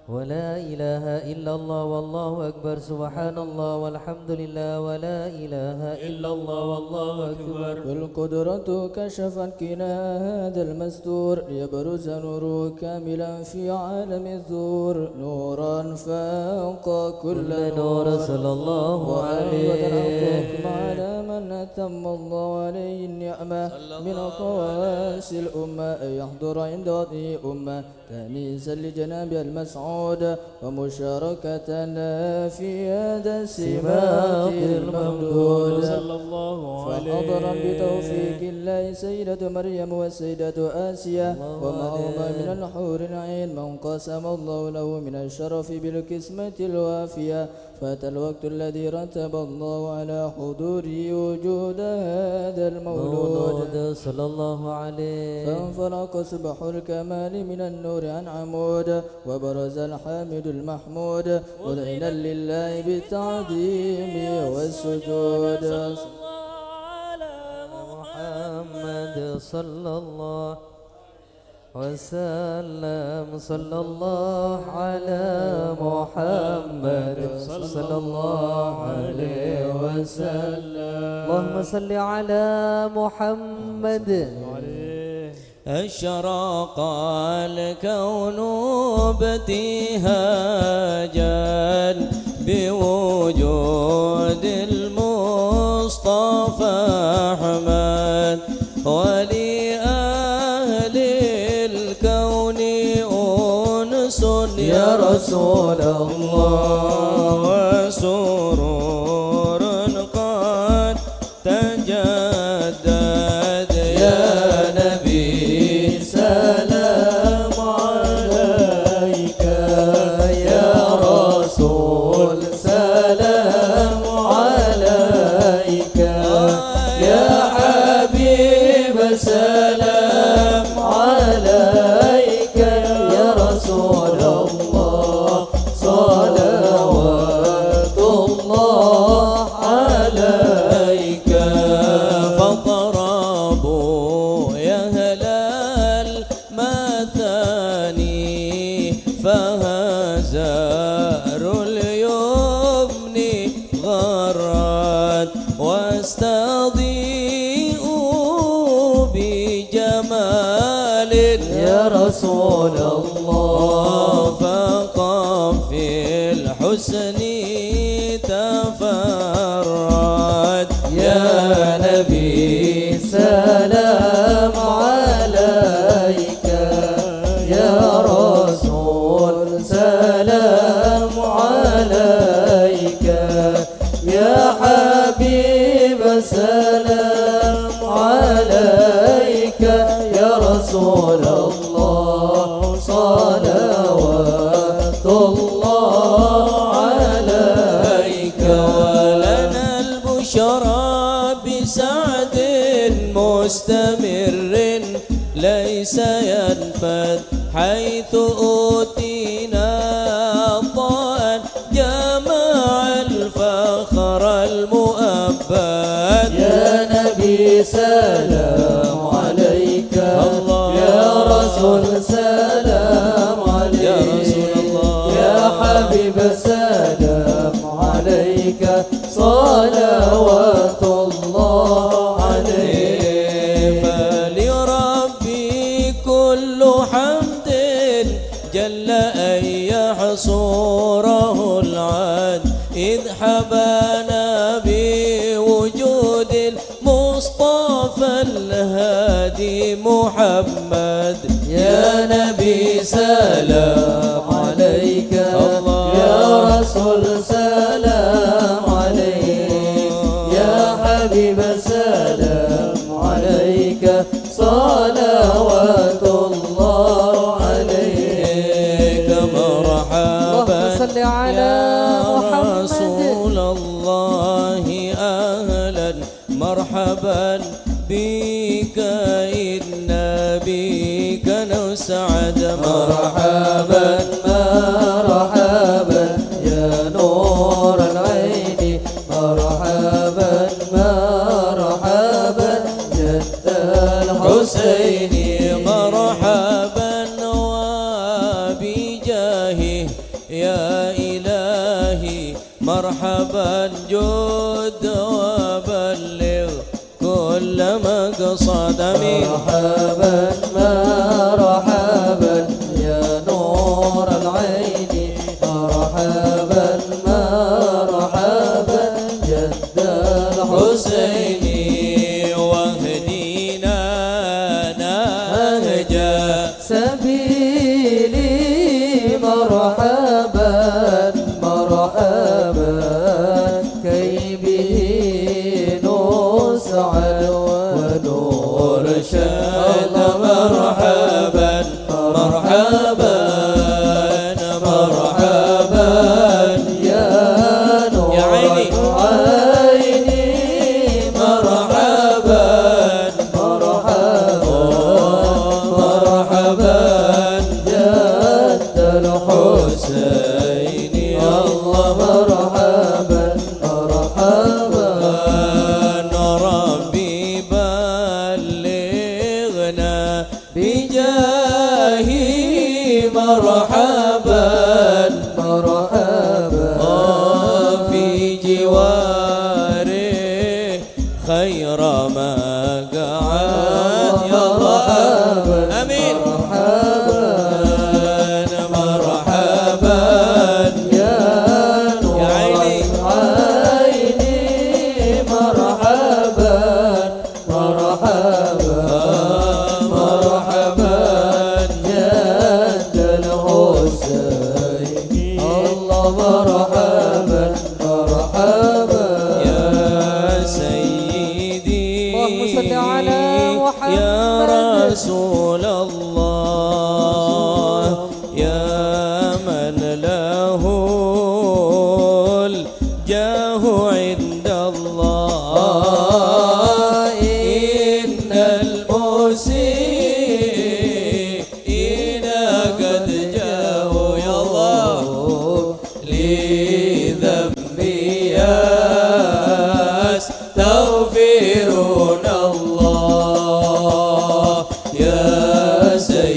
ولا إله إلا الله والله أكبر سبحان الله والحمد لله ولا إله إلا الله والله أكبر والقدرة كشفت كنا هذا المستور ليبرز نوره كاملا في عالم الزور نورا فوق كل نور صلى الله عليه على من أتم الله عليه النعمة من خواص الأمة أن يحضر عند وطئ أمة تأنيسا لجناب المسعود ومشاركة في هذا السمات الممدود فحضرا بتوفيق الله سيدة مريم والسيدة آسيا ومعهما من الحور العين من قسم الله له من الشرف بالقسمة الوافية فات الوقت الذي رتب الله على حضوره وجود هذا المولود صلى الله عليه فانفرق سبح الكمال من النور عن عمود وبرز الحامد المحمود مذعنا لله بالتعظيم والسجود محمد صلى الله وسلم صلى الله على محمد صلى الله عليه وسلم اللهم صل على محمد أشرق الكون ابتهاجا بوجود المصطفى أحمد ولأهل الكون أنس يا رسول الله وسرور قد تجدد يا نبي سلام عليك يا رسول سلام عليك يا حبيب سلام عليك يا رسول الله صلوات الله عليك تستضيء بجمال يا رسول الله فقم في الحسن تفرد يا نبي سلام عليك يا رسول سلام عليك يا حبيب سلام عليك يا رسول الله صلوات الله عليك ولنا البشرى بسعد مستمر ليس ينفد حيث أوتينا عطاء جمع الفخر المؤبد يا نبي سلام عليك يا رسول سلام عليك يا رسول الله يا حبيب سلام عليك صلوات الله عليك فلربي كل حمد جل أن يحصره العد إذ حبانا بوجود المصطفى الهادي محمد يا نبي سلام عليك يا رسول سلام عليك يا حبيب سلام عليك صلوات الله عليك مرحبا صل على يا محمد رسول الله أهلا مرحبا بك إن بك نسعد مرحبا مرحبا يا نور العين مرحبا مرحبا جد الحسين مرحبا وبجاهه يا إلهي مرحبا جد وبلغ كل مقصد مرحبا مرحبا يا نور العين مرحبا مرحبا جد الحسين واهدينا نهجا سبيلي مرحبا مرحبا كي به نسعد ونرشد مرحبا مرحبا مرحبا يا نور يا عيني. عيني مرحبا مرحبا مرحبا جد الحسين الله مرحبا مرحبا ربي بلغنا بجاه مرحبا مرحبا في جواره خير ما قعد يا الله امين مرحبا مرحبا يا نور يا عيني. عيني مرحبا مرحبا مرحبا جد الحسين الله مرحبا مرحبا يا سيدي اللهم صل على محمد يا رسول الله يا من له الجاه عند الله إن المسيئين قد جاءوا يا الله لذنبي يستغفرون الله يا سيدي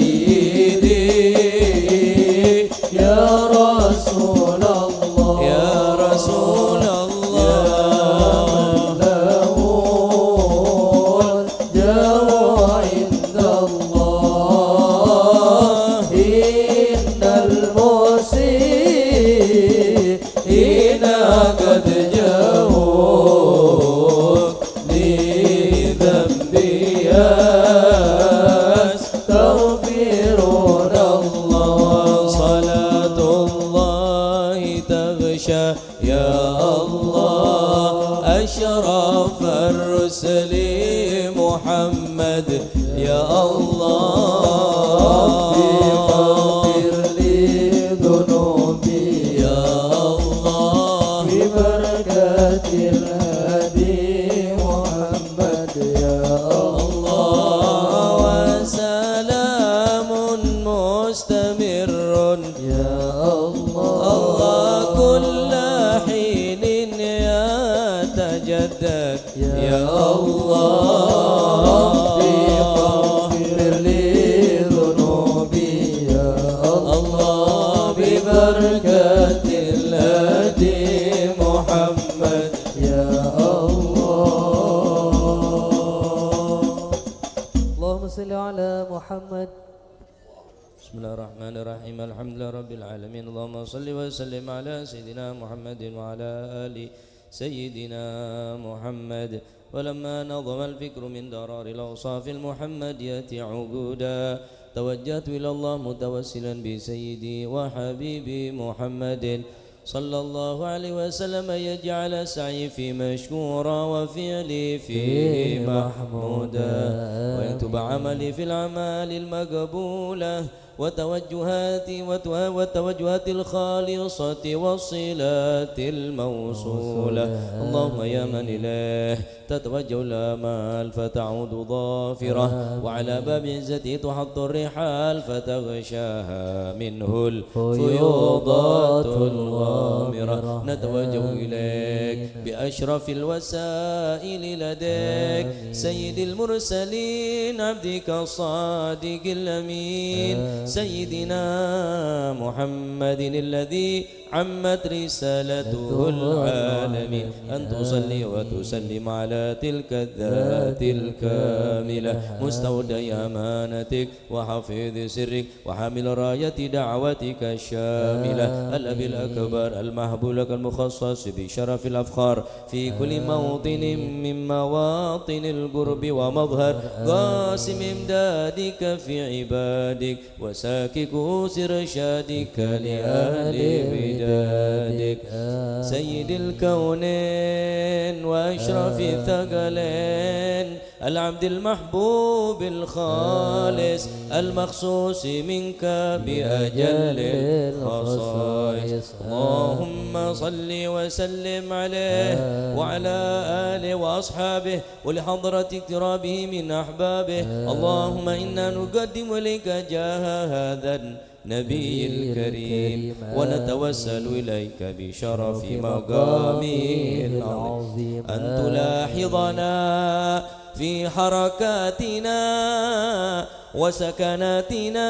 الرسل محمد يا الله. ربي فاغفر لي ذنوبي يا الله ببركة الهادي محمد يا الله. وسلام مستمر يا الله. الله كل حين يتجدد يا الله. ربي فاغفر لي ذنوبي يا الله ببركة الهادي محمد يا الله. اللهم صل على محمد. بسم الله الرحمن الرحيم الحمد لله رب العالمين اللهم صل وسلم على سيدنا محمد وعلى آل سيدنا محمد. ولما نظم الفكر من درار الأوصاف المحمدية عبودا توجهت إلى الله متوسلا بسيدي وحبيبي محمد صلى الله عليه وسلم يجعل سعي في مشكورا وفعلي فيه محمودا ويكتب عملي في الأعمال المقبولة والتوجهات الخالصة والصلات الموصولة. اللهم يا من إليه تتوجه الآمال فتعود ظافرة وعلى باب عزته تحط الرحال فتغشاها منه الفيوضات الغامرة. نتوجه إليك بأشرف الوسائل لديك سيد المرسلين عبدك الصادق الأمين سيدنا محمد الذي عمت رسالته العالمين أن تصلي وتسلم على تلك الذات الكاملة مستودع أمانتك وحفيظ سرك وحامل راية دعوتك الشاملة الأبي الأكبر المحبوب لك المخصص بشرف الأفخار في كل موطن من مواطن القرب ومظهر قاسم إمدادك في عبادك وساكك رشادك لأهل بدادك سيد الكونين وأشرف الثقلين العبد المحبوب الخالص المخصوص منك بأجل الخصائص. اللهم صل وسلم عليه وعلى آله وأصحابه ولحضرة اقترابه من أحبابه. اللهم إنا نقدم إليك جاه هذا النبي الكريم ونتوسل إليك بشرف مقامه العظيم أن تلاحظنا في حركاتنا وسكناتنا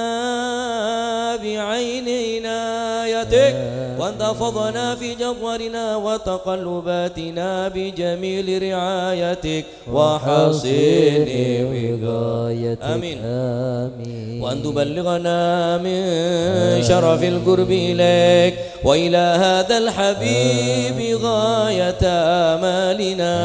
بعين عنايتك وأن تحفظنا في جوارنا وتقلباتنا بجميل رعايتك وحسن وقايتك. آمين. وأن تبلغنا من شرف القرب إليك وإلى هذا الحبيب غاية آمالنا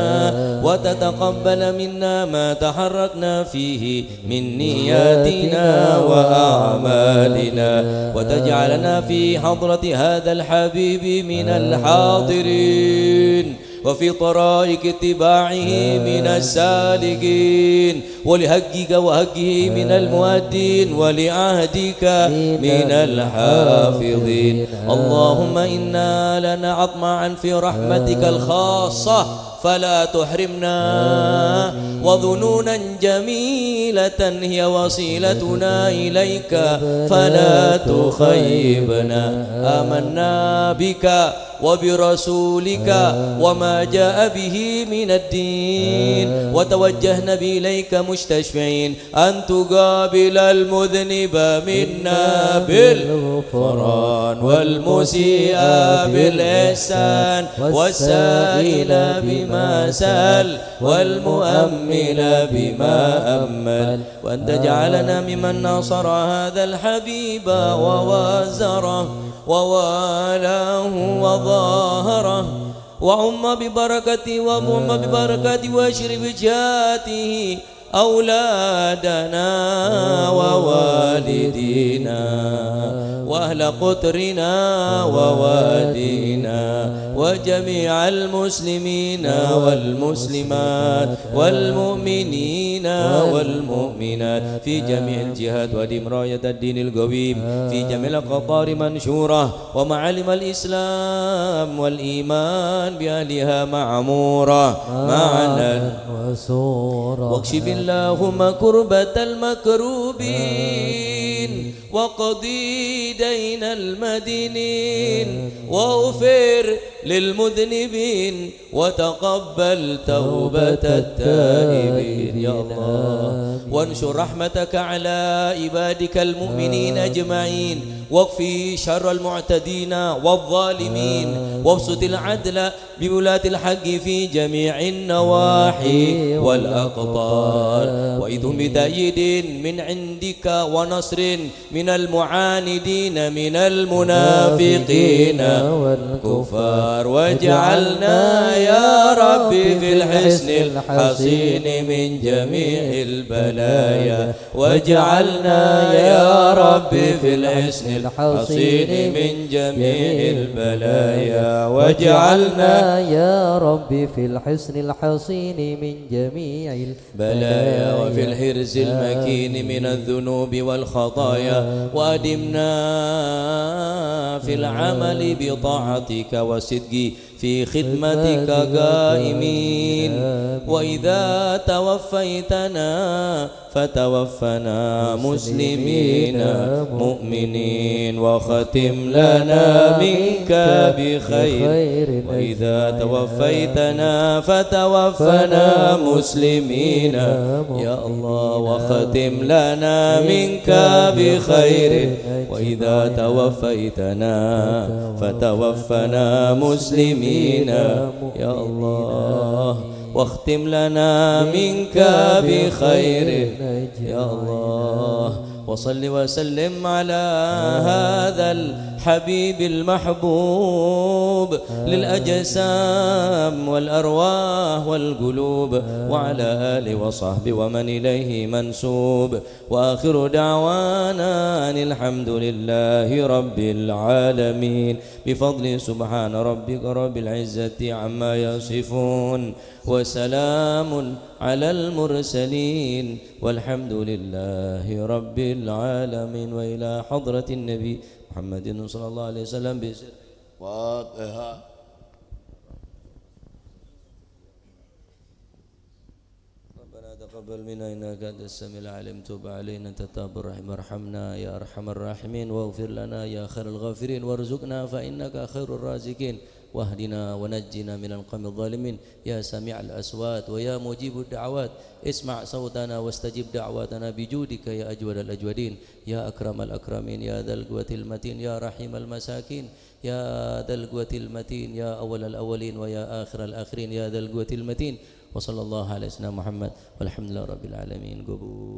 وتتقبل منا ما تحركنا فيه من نياتنا وأعمالنا وتجعلنا في حضرة هذا الحبيب من الحاضرين وفي طرائق اتباعه من السالكين ولهجك وهجه من المؤدين ولعهدك من الحافظين. اللهم إنا لنا أطمعا في رحمتك الخاصة فلا تحرمنا وظنونا جميلة هي وصيلتنا إليك فلا تخيبنا. آمنا بك وبرسولك وما جاء به من الدين وتوجهنا إليك مستشفعين أن تقابل المذنب منا بالغفران والمسيء بالإحسان والسائل بما سأل والمؤمل بما أمل وأن تجعلنا ممن نصر هذا الحبيب ووازره ووالاه وظاهره وعم ببركته واشرب جاته أولادنا ووالدينا وأهل قطرنا ووادينا وجميع المسلمين والمسلمات والمؤمنين والمؤمنات في جميع الجهات ودم راية الدين القويم في جميع الأقطار منشورة ومعالم الإسلام والإيمان بأهلها معمورة معنا واكشف اللهم كربة المكروبين وقضي دين المدينين واغفر للمذنبين وتقبل توبة التائبين يا الله وانشر رحمتك على عبادك المؤمنين أجمعين واكفي شر المعتدين والظالمين وابسط العدل بولاة الحق في جميع النواحي والأقطار وإذن بتأييد من عندك ونصر من المعاندين من المنافقين والكفار واجعلنا يا ربي في الحصن الحصين من جميع البلايا واجعلنا يا ربي في الحصن الحصين من جميع البلايا واجعلنا يا ربي في الحصن الحصين من جميع البلايا وفي الحرز المكين من الذنوب والخطايا وأدمنا في العمل بطاعتك وصدق في خدمتك قائمين وإذا توفيتنا فتوفنا مسلمين مؤمنين وختم لنا منك بخير وإذا توفيتنا فتوفنا مسلمين يا الله وختم لنا منك بخير وإذا توفيتنا فتوفنا مسلمين يا الله واختم لنا منك بخير يا الله وصل وسلم على هذا الحبيب المحبوب للأجسام والأرواح والقلوب وعلى آله وصحبه ومن إليه منسوب وآخر دعوانا أن الحمد لله رب العالمين بفضل سبحان ربك رب العزة عما يصفون وسلام على المرسلين والحمد لله رب العالمين وإلى حضرة النبي محمد صلى الله عليه وسلم بسر فاتحة ربنا تقبل منا إنك أنت السميع العليم تب علينا أنت التواب الرحيم ارحمنا يا أرحم الراحمين واغفر لنا يا خير الغافرين وارزقنا فإنك خير الرازقين واهدنا ونجنا من القوم الظالمين يا سميع الأصوات ويا مجيب الدعوات اسمع صوتنا واستجب دعواتنا بجودك يا أجود الأجودين يا أكرم الأكرمين يا ذا القوة المتين يا رحيم المساكين يا ذا القوة المتين يا أول الأولين ويا آخر الآخرين يا ذا القوة المتين وصلى الله على سيدنا محمد والحمد لله رب العالمين. قبول.